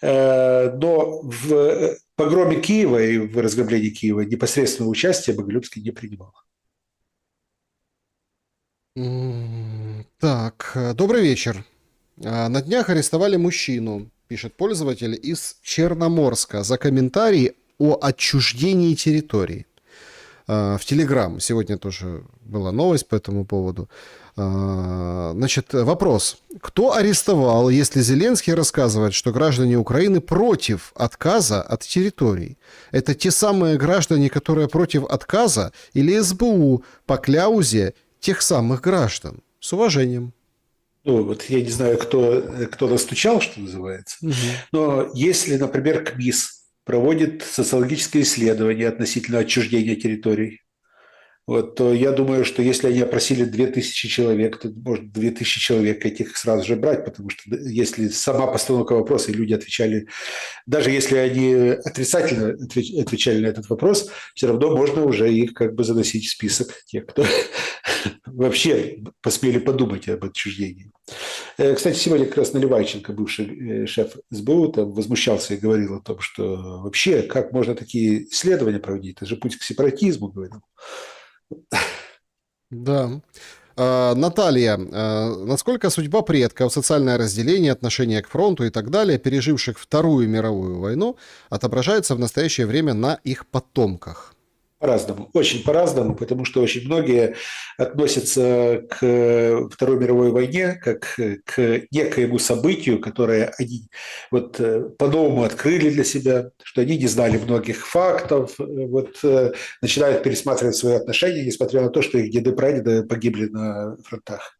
Но в погроме Киева и в разграблении Киева непосредственного участия Боголюбский не принимал. Так, добрый вечер. На днях арестовали мужчину, пишет пользователь, из Черноморска за комментарий о отчуждении территории. В Телеграм сегодня тоже была новость по этому поводу. Значит, вопрос. Кто арестовал, если Зеленский рассказывает, что граждане Украины против отказа от территорий? Это те самые граждане, которые против отказа, или СБУ по кляузе тех самых граждан? С уважением. Ну, вот я не знаю, кто настучал, что называется, но если, например, КМИС проводит социологические исследования относительно отчуждения территорий, вот, то я думаю, что если они опросили 2000 человек, то может 2000 человек этих сразу же брать, потому что если сама постановка вопроса, и люди отвечали, даже если они отрицательно отвечали на этот вопрос, все равно можно уже их как бы заносить в список тех, кто вообще посмели подумать об отчуждении. Кстати, сегодня как раз Наливайченко, бывший шеф СБУ, там возмущался и говорил о том, что вообще, как можно такие исследования проводить? Это же путь к сепаратизму, говорил. Да. Наталья, насколько судьба предков, социальное разделение, отношение к фронту и так далее, переживших Вторую мировую войну, отображается в настоящее время на их потомках? По-разному, очень по-разному, потому что очень многие относятся к Второй мировой войне как к некоему событию, которое они вот по-новому открыли для себя, что они не знали многих фактов, начинают пересматривать свои отношения, несмотря на то, что их деды-прадеды погибли на фронтах.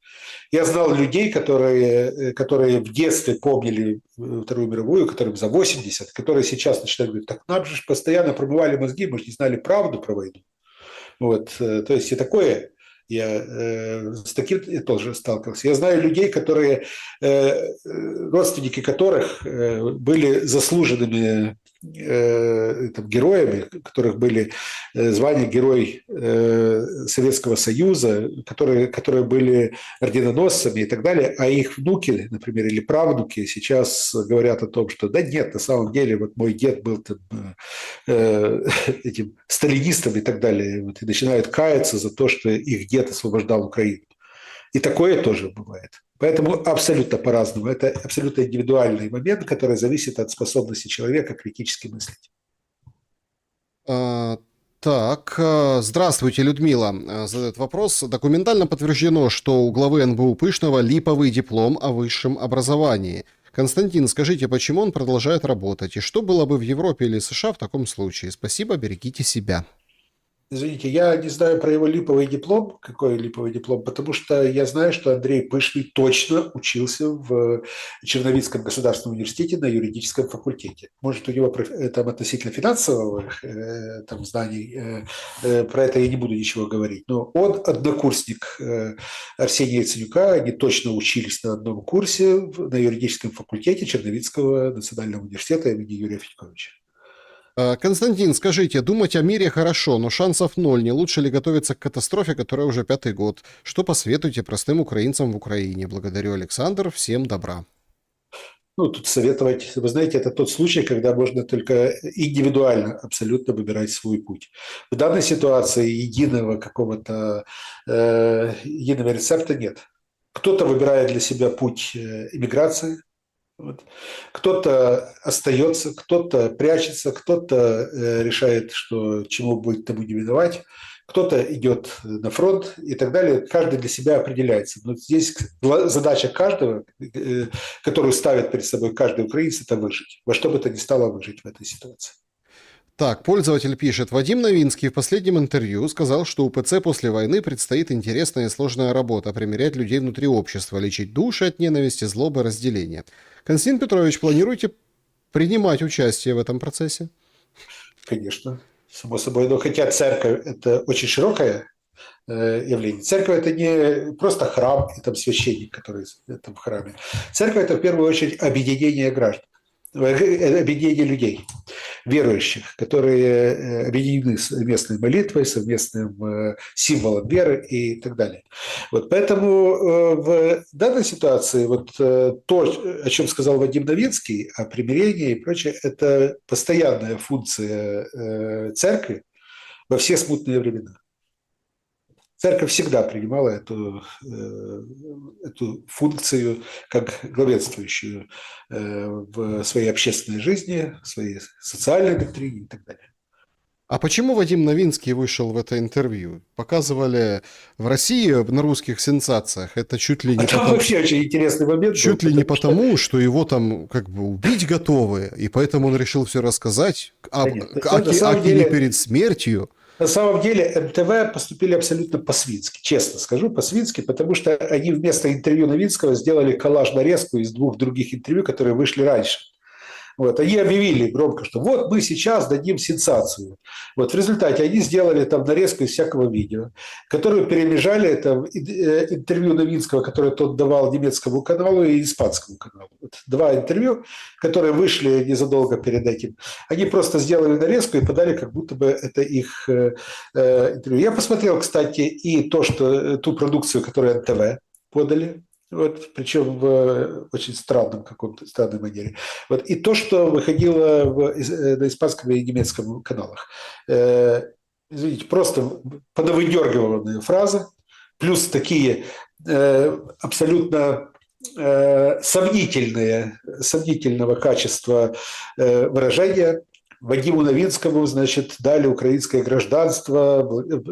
Я знал людей, которые в детстве помнили Вторую мировую, которым за 80, которые сейчас начинают говорить, так нам же постоянно промывали мозги, мы же не знали правду про войну. То есть и такое, с таким я тоже сталкивался. Я знаю людей, родственники которых были заслуженными героями, у которых были звания Герой Советского Союза, которые были орденоносцами и так далее, а их внуки, например, или правнуки сейчас говорят о том, что да нет, на самом деле вот мой дед был там, этим сталинистом и так далее, и начинают каяться за то, что их дед освобождал Украину. И такое тоже бывает. Поэтому абсолютно по-разному. Это абсолютно индивидуальный момент, который зависит от способности человека критически мыслить. Здравствуйте, Людмила. Задает вопрос. Документально подтверждено, что у главы НБУ Пышного липовый диплом о высшем образовании. Константин, скажите, почему он продолжает работать? И что было бы в Европе или США в таком случае? Спасибо, берегите себя. Извините, я не знаю про его липовый диплом, какой липовый диплом, потому что я знаю, что Андрей Пышный точно учился в Черновицком государственном университете на юридическом факультете. Может, у него там относительно финансовых там, знаний, про это я не буду ничего говорить, но он однокурсник Арсения Яценюка, они точно учились на одном курсе на юридическом факультете Черновицкого национального университета имени Юрия Федьковича. Константин, скажите, думать о мире хорошо, но шансов ноль. Не лучше ли готовиться к катастрофе, которая уже 5-й год? Что посоветуете простым украинцам в Украине? Благодарю, Александр. Всем добра. Тут советовать, вы знаете, это тот случай, когда можно только индивидуально абсолютно выбирать свой путь. В данной ситуации единого какого-то единого рецепта нет. Кто-то выбирает для себя путь иммиграции, кто-то остается, кто-то прячется, кто-то решает, что чему будет, тому не виновать, кто-то идет на фронт и так далее. Каждый для себя определяется. Но здесь задача каждого, которую ставит перед собой каждый украинец, это выжить. Во что бы то ни стало выжить в этой ситуации. Так, пользователь пишет. Вадим Новинский в последнем интервью сказал, что УПЦ после войны предстоит интересная и сложная работа – примирять людей внутри общества, лечить души от ненависти, злобы, разделения. Константин Петрович, планируете принимать участие в этом процессе? Конечно, само собой. Но хотя церковь – это очень широкое явление. Церковь – это не просто храм и там священник, который там в храме. Церковь – это в первую очередь объединение граждан, объединение людей, верующих, которые объединены совместной молитвой, совместным символом веры и так далее. Поэтому в данной ситуации то, о чем сказал Вадим Новинский, о примирении и прочее, это постоянная функция церкви во все смутные времена. Церковь всегда принимала эту функцию как главенствующую в своей общественной жизни, в своей социальной доктрине и так далее. А почему Вадим Новинский вышел в это интервью? Показывали в России на русских сенсациях. Это чуть ли не потому... вообще очень интересный момент. Чуть ли не потому, что его там как бы убить готовы, и поэтому он решил все рассказать. Аки перед смертью. На самом деле НТВ поступили абсолютно по-свински, честно скажу, по-свински, потому что они вместо интервью Новинского сделали коллаж-нарезку из 2 других интервью, которые вышли раньше. Вот, они объявили громко, что вот мы сейчас дадим сенсацию. Вот, в результате они сделали там нарезку из всякого видео, которую перемежали, это интервью Новинского, которое тот давал немецкому каналу и испанскому каналу. Вот, два интервью, которые вышли незадолго перед этим. Они просто сделали нарезку и подали, как будто бы это их интервью. Я посмотрел, кстати, и ту продукцию, которую НТВ подали. Вот, причем в очень странной манере. Вот, и то, что выходило на испанском и немецком каналах. Извините, просто подовыдергиванные фразы, плюс такие абсолютно сомнительного качества выражения. Вадиму Новинскому, значит, дали украинское гражданство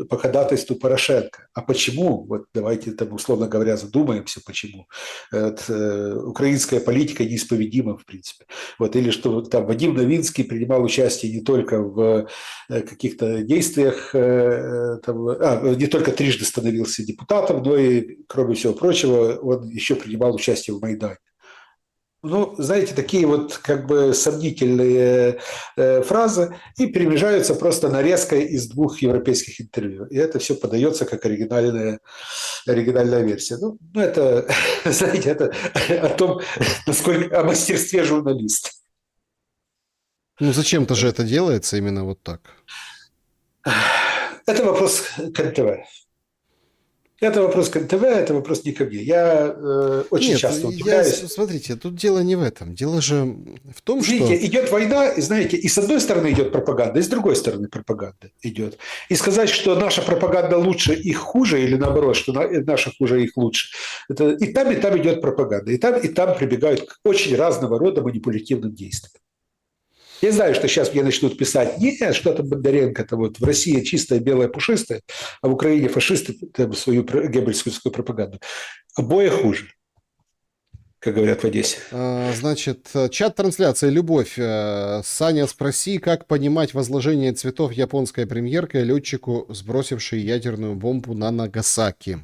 по ходатайству Порошенко. А почему? Вот давайте там, условно говоря, задумаемся, почему. Вот, украинская политика неисповедима, в принципе. Вот, или что там Вадим Новинский принимал участие не только в каких-то действиях, не только трижды становился депутатом, но и, кроме всего прочего, он еще принимал участие в Майдане. Ну, знаете, такие вот как бы сомнительные фразы и перемежаются просто нарезкой из двух европейских интервью. И это все подается как оригинальная версия. Ну, это, знаете, это о том, о мастерстве журналиста. Ну, зачем-то же это делается именно вот так. Это вопрос к НТВ. Это вопрос к НТВ, это вопрос не ко мне. Я очень часто удивляюсь. Смотрите, тут дело не в этом. Дело же в том, что... Видите, идет война, и знаете, и с одной стороны идет пропаганда, и с другой стороны пропаганда идет. И сказать, что наша пропаганда лучше, их хуже, или наоборот, что наша хуже, их лучше. Это и там идет пропаганда. И там прибегают к очень разного рода манипулятивным действиям. Я знаю, что сейчас мне начнут писать, нет, что там Бондаренко-то вот в России чистая белая пушистая, а в Украине фашисты там свою геббельскую пропаганду. Обоих хуже, как говорят в Одессе. Значит, чат-трансляция «Любовь». Саня, спроси, как понимать возложение цветов японской премьеркой летчику, сбросившей ядерную бомбу на Нагасаки?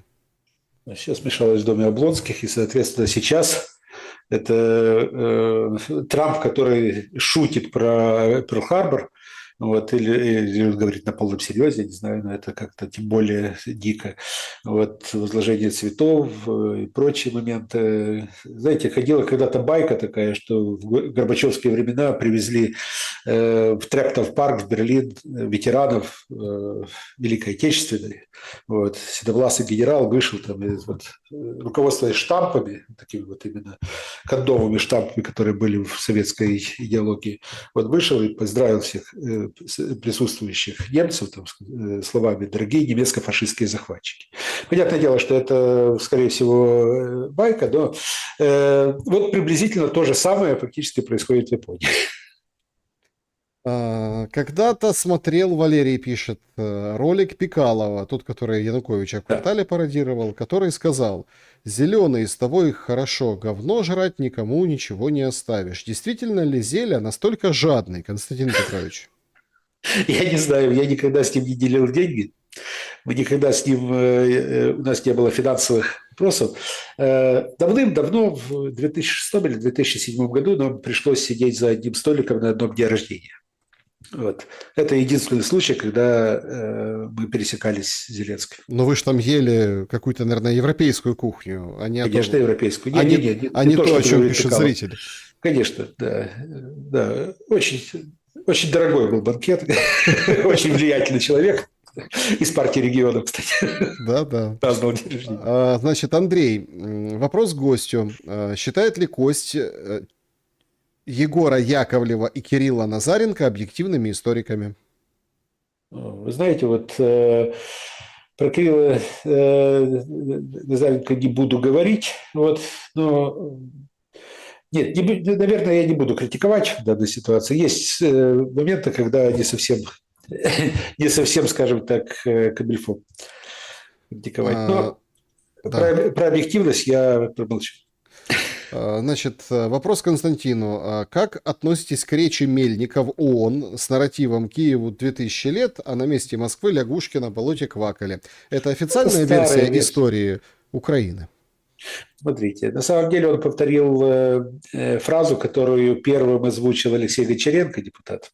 Все смешалось в доме Облонских, и, соответственно, сейчас... Это Трамп, который шутит про Перл-Харбор, вот, или говорит на полном серьезе, не знаю, но это как-то тем более дико. Вот, возложение цветов и прочие моменты. Знаете, ходила когда-то байка такая, что в горбачевские времена привезли в Трептов-парк в Берлин ветеранов Великой Отечественной. Вот, седовласый генерал вышел там, руководствуясь штампами, такими вот именно кондовыми штампами, которые были в советской идеологии, вот вышел и поздравил всех присутствующих немцев там, словами «дорогие немецко-фашистские захватчики». Понятное дело, что это, скорее всего, байка, но вот приблизительно то же самое фактически происходит в Японии. Когда-то смотрел, Валерий пишет, ролик Пикалова, тот, который Януковича в «Квартале» пародировал, который сказал: «Зеленый, с тобой хорошо, говно жрать никому ничего не оставишь». Действительно ли Зеля настолько жадный, Константин Петрович? Я не знаю, я никогда с ним не делил деньги. Мы никогда с ним, у нас не было финансовых вопросов. Давным-давно, в 2006 или 2007 году, нам пришлось сидеть за одним столиком на одном дне рождения. Вот. Это единственный случай, когда мы пересекались с Зеленским. Но вы же там ели какую-то, наверное, европейскую кухню, а не Конечно, европейскую. Не то, о чем пишут зрители. Конечно, да. Очень дорогой был банкет, очень влиятельный человек. Из партии регионов, кстати. Да. Значит, Андрей, вопрос к гостю. Считает ли Кость Егора Яковлева и Кирилла Назаренко объективными историками? Вы знаете, вот про Кирилла Назаренко не буду говорить, вот, но нет, наверное, я не буду критиковать в данной ситуации. Есть моменты, когда не совсем, скажем так, камильфо критиковать. Но про объективность я промолчу. Значит, вопрос Константину. Как относитесь к речи Мельника в ООН с нарративом «Киеву 2000 лет, а на месте Москвы лягушки на болоте квакали»? Это официальная версия истории Украины? Смотрите, на самом деле он повторил фразу, которую первым озвучил Алексей Гончаренко, депутат,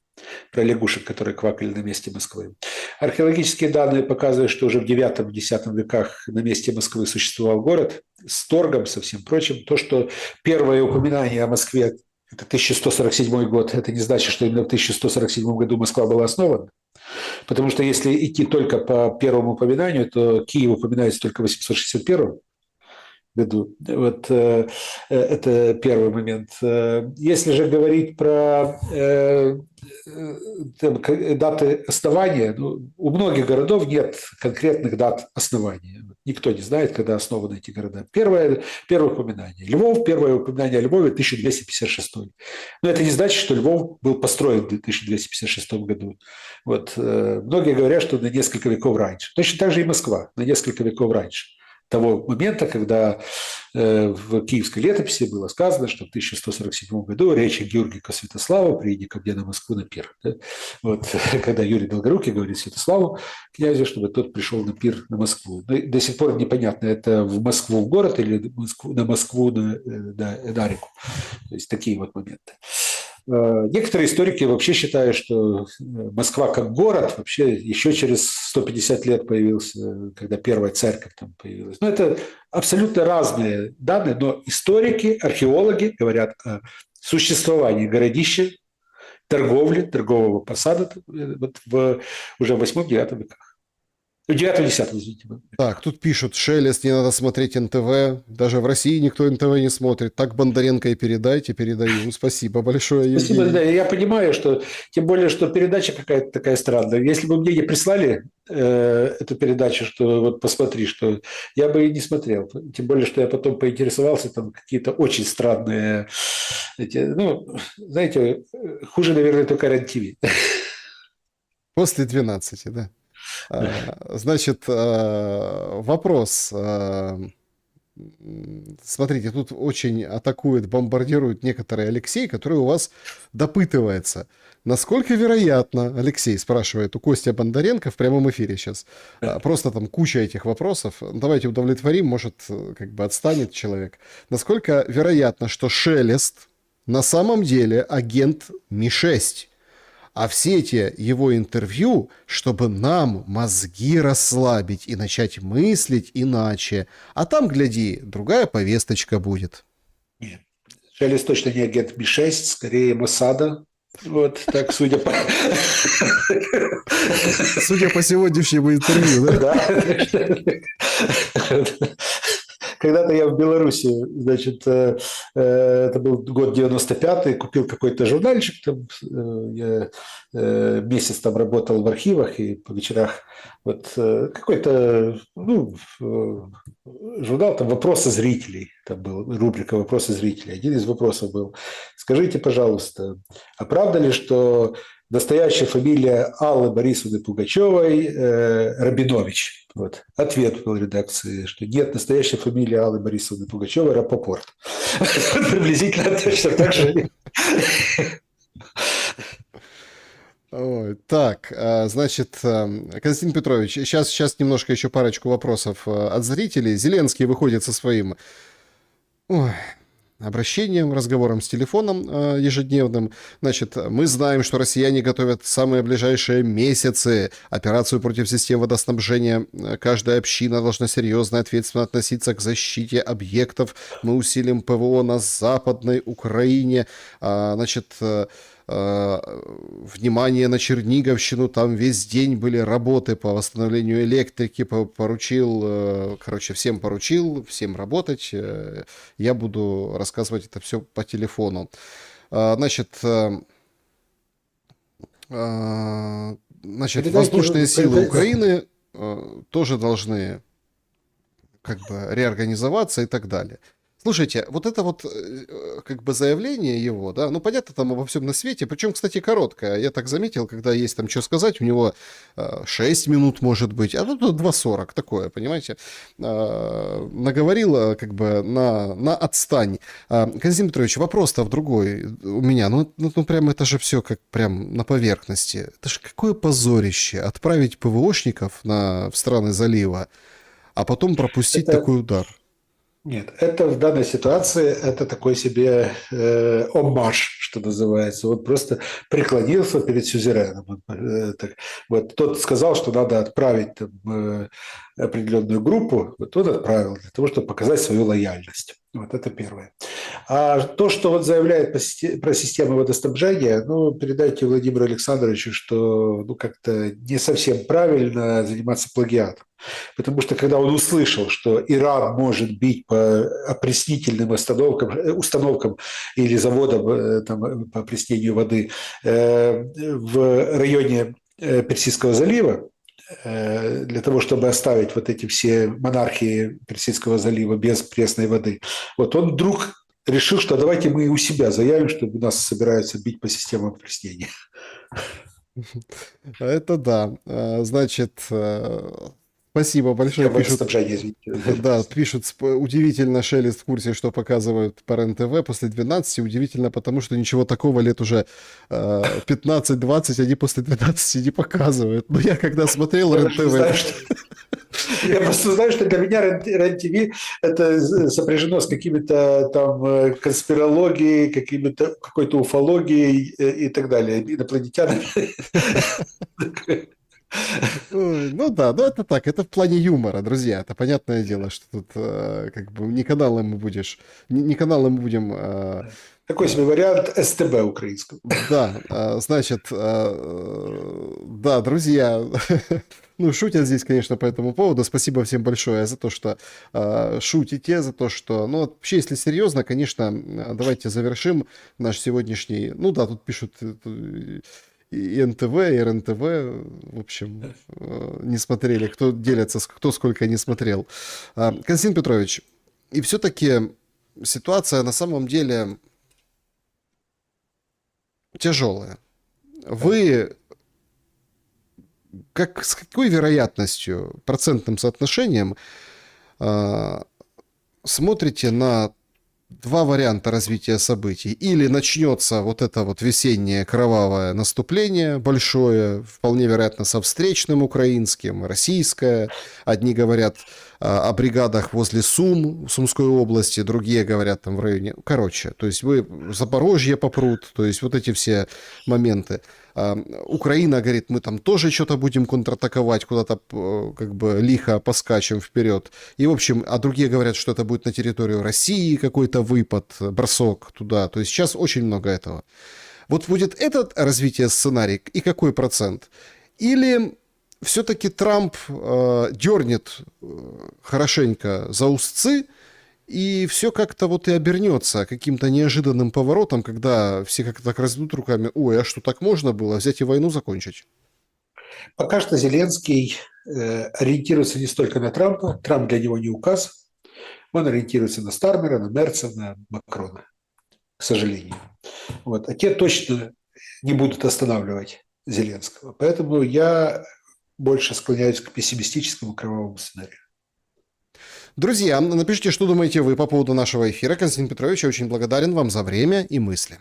про лягушек, которые квакали на месте Москвы. Археологические данные показывают, что уже в IX-X веках на месте Москвы существовал город с торгом, со всем прочим. То, что первое упоминание о Москве – это 1147 год, это не значит, что именно в 1147 году Москва была основана. Потому что если идти только по первому упоминанию, то Киев упоминается только в 861 году. Вот это первый момент. Если же говорить про даты основания, ну, у многих городов нет конкретных дат основания. Никто не знает, когда основаны эти города. Первое упоминание. Львов, первое упоминание о Львове 1256. Но это не значит, что Львов был построен в 1256 году. Вот. Многие говорят, что на несколько веков раньше. Точно так же и Москва, на несколько веков раньше того момента, когда в киевской летописи было сказано, что в 1147 году речь о Георгии Святославу приедет ко мне на Москву на пир. Да? Вот, когда Юрий Долгорукий говорит Святославу, князю, чтобы тот пришел на пир на Москву. Но до сих пор непонятно, это в Москву в город или на Москву на реку. То есть такие вот моменты. Некоторые историки вообще считают, что Москва как город вообще еще через 150 лет появился, когда первая церковь там появилась. Но это абсолютно разные данные, но историки, археологи говорят о существовании городища, торговли, торгового посада вот уже в 8-9 веках. В 9-10, извините. Так, тут пишут, Шелест, не надо смотреть НТВ. Даже в России никто НТВ не смотрит. Так Бондаренко и передайте, передаю. Спасибо большое, Евгений. Спасибо, да. Я понимаю, что тем более, что передача какая-то такая странная. Если бы мне не прислали эту передачу, что вот посмотри, что я бы и не смотрел. Тем более, что я потом поинтересовался, там какие-то очень странные ну, знаете, хуже, наверное, только РЕН-ТВ. После 12, да. Значит, вопрос. Смотрите, тут очень атакует, бомбардирует некоторый Алексей, который у вас допытывается. Насколько вероятно, Алексей спрашивает у Костя Бондаренко в прямом эфире сейчас, просто там куча этих вопросов, давайте удовлетворим, может, как бы отстанет человек. Насколько вероятно, что Шелест на самом деле агент Ми-6? А все эти его интервью, чтобы нам мозги расслабить и начать мыслить иначе. А там, гляди, другая повесточка будет. Нет. Шелест точно не агент Ми-6, скорее Моссада. Вот так, судя по... Судя по сегодняшнему интервью, да? Да. Когда-то я в Беларуси, значит, это был год 95-й, купил какой-то журнальчик, там, я месяц там работал в архивах и по вечерах вот какой-то, ну, журнал, там «Вопросы зрителей», там был рубрика «Вопросы зрителей». Один из вопросов был: скажите, пожалуйста, а правда ли, что настоящая фамилия Аллы Борисовны Пугачевой Рабинович? Вот. Ответ был редакции, что нет, настоящая фамилия Аллы Борисовны Пугачевой Рапопорт. Приблизительно точно так же. Так, значит, Константин Петрович, сейчас немножко еще парочку вопросов от зрителей. Зеленский выходит со своим обращением, разговором с телефоном ежедневным. Значит, мы знаем, что россияне готовят в самые ближайшие месяцы операцию против систем водоснабжения. Каждая община должна серьезно и ответственно относиться к защите объектов. Мы усилим ПВО на Западной Украине. Значит, внимание на Черниговщину, там весь день были работы по восстановлению электрики, поручил, всем поручил, всем работать, я буду рассказывать это все по телефону. Значит, воздушные силы Украины тоже должны как бы реорганизоваться и так далее. Слушайте, вот это вот как бы заявление его, да, ну понятно там обо всем на свете, причем, кстати, короткое. Я так заметил, когда есть там что сказать, у него 6 минут может быть, а тут 2:40, такое, понимаете. Наговорил как бы на отстань. Константин Петрович, вопрос-то в другой у меня. Ну прям это же все как прям на поверхности. Это же какое позорище отправить ПВОшников в страны залива, а потом пропустить такой удар. Нет, это в данной ситуации это такой себе оммаж, что называется. Он просто преклонился перед сюзереном. Так, вот тот сказал, что надо отправить там, определенную группу, вот он отправил для того, чтобы показать свою лояльность. Вот это первое. А то, что он заявляет про систему водоснабжения, ну, передайте Владимиру Александровичу, что ну, как-то не совсем правильно заниматься плагиатом. Потому что когда он услышал, что Иран может бить по опреснительным установкам или заводам там, по опреснению воды в районе Персидского залива, для того, чтобы оставить вот эти все монархии Персидского залива без пресной воды, вот он вдруг решил, что давайте мы у себя заявим, что нас собираются бить по системам опреснения. Это да. Значит, спасибо большое. Система Пишут, водоснабжения, извините. да, пишут, удивительно, Шелест в курсе, что показывают по РЕН-ТВ после 12. Удивительно, потому что ничего такого лет уже 15-20 они после 12 не показывают. Но я когда смотрел РЕН-ТВ... Я просто знаю, что для меня РЕН-ТВ это сопряжено с какими-то там конспирологией, какой-то уфологией и так далее, инопланетянами. Ну да, ну это так, это в плане юмора, друзья. Это понятное дело, что тут как бы не каналом мы будешь, не каналом мы будем... Такой себе вариант СТБ украинского. Да, значит, да, друзья, ну, шутят здесь, конечно, по этому поводу. Спасибо всем большое за то, что шутите, за то, что... Ну, вообще, если серьезно, конечно, давайте завершим наш сегодняшний... Ну да, тут пишут и НТВ, и РНТВ, в общем, не смотрели, кто делится, кто сколько не смотрел. Константин Петрович, и все-таки ситуация на самом деле тяжелая. Вы с какой вероятностью, процентным соотношением смотрите на два варианта развития событий? Или начнется вот это вот весеннее кровавое наступление большое, вполне вероятно, со встречным украинским, российское. Одни говорят о бригадах возле Сумской области, другие говорят там в районе... Короче, то есть вы Запорожье попрут, то есть вот эти все моменты. Украина говорит, мы там тоже что-то будем контратаковать, куда-то как бы лихо поскачем вперед. И, в общем, а другие говорят, что это будет на территорию России какой-то выпад, бросок туда. То есть сейчас очень много этого. Вот будет этот развитие сценарий и какой процент? Или все-таки Трамп дернет хорошенько за узцы, и все как-то вот и обернется каким-то неожиданным поворотом, когда все как-то так разведут руками, ой, а что, так можно было взять и войну закончить? Пока что Зеленский ориентируется не столько на Трампа, Трамп для него не указ, он ориентируется на Стармера, на Мерца, на Макрона, к сожалению. Вот. А те точно не будут останавливать Зеленского. Поэтому я больше склоняюсь к пессимистическому кровавому сценарию. Друзья, напишите, что думаете вы по поводу нашего эфира. Константин Петрович, я очень благодарен вам за время и мысли.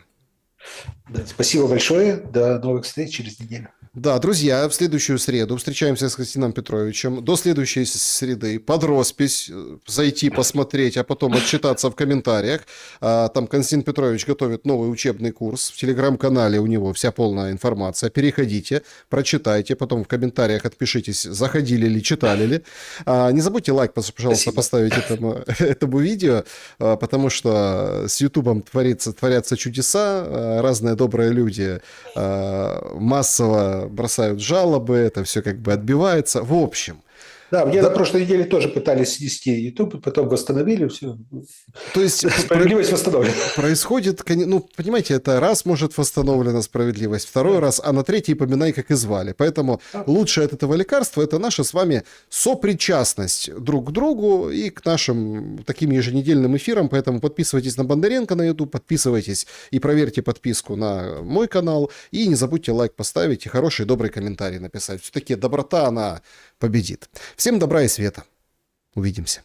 Да, спасибо большое. До новых встреч через неделю. Да, друзья, в следующую среду встречаемся с Константином Петровичем. До следующей среды под роспись зайти посмотреть, а потом отчитаться в комментариях. Там Константин Петрович готовит новый учебный курс. В телеграм-канале у него вся полная информация. Переходите, прочитайте, потом в комментариях отпишитесь, заходили ли, читали ли. Не забудьте лайк, пожалуйста, поставить этому видео, потому что с Ютубом творятся чудеса. Разные добрые люди массово бросают жалобы, это все как бы отбивается. В общем. Да, мне на прошлой неделе тоже пытались снести YouTube, и потом восстановили все. То есть справедливость восстановлена. Происходит, ну, понимаете, это раз может восстановлена справедливость, второй раз, а на третий поминай, как и звали. Поэтому лучшее от этого лекарства – это наша с вами сопричастность друг к другу и к нашим таким еженедельным эфирам. Поэтому подписывайтесь на Бондаренко на YouTube, подписывайтесь и проверьте подписку на мой канал. И не забудьте лайк поставить и хороший, добрый комментарий написать. Все-таки доброта, она победит. Всем добра и света. Увидимся.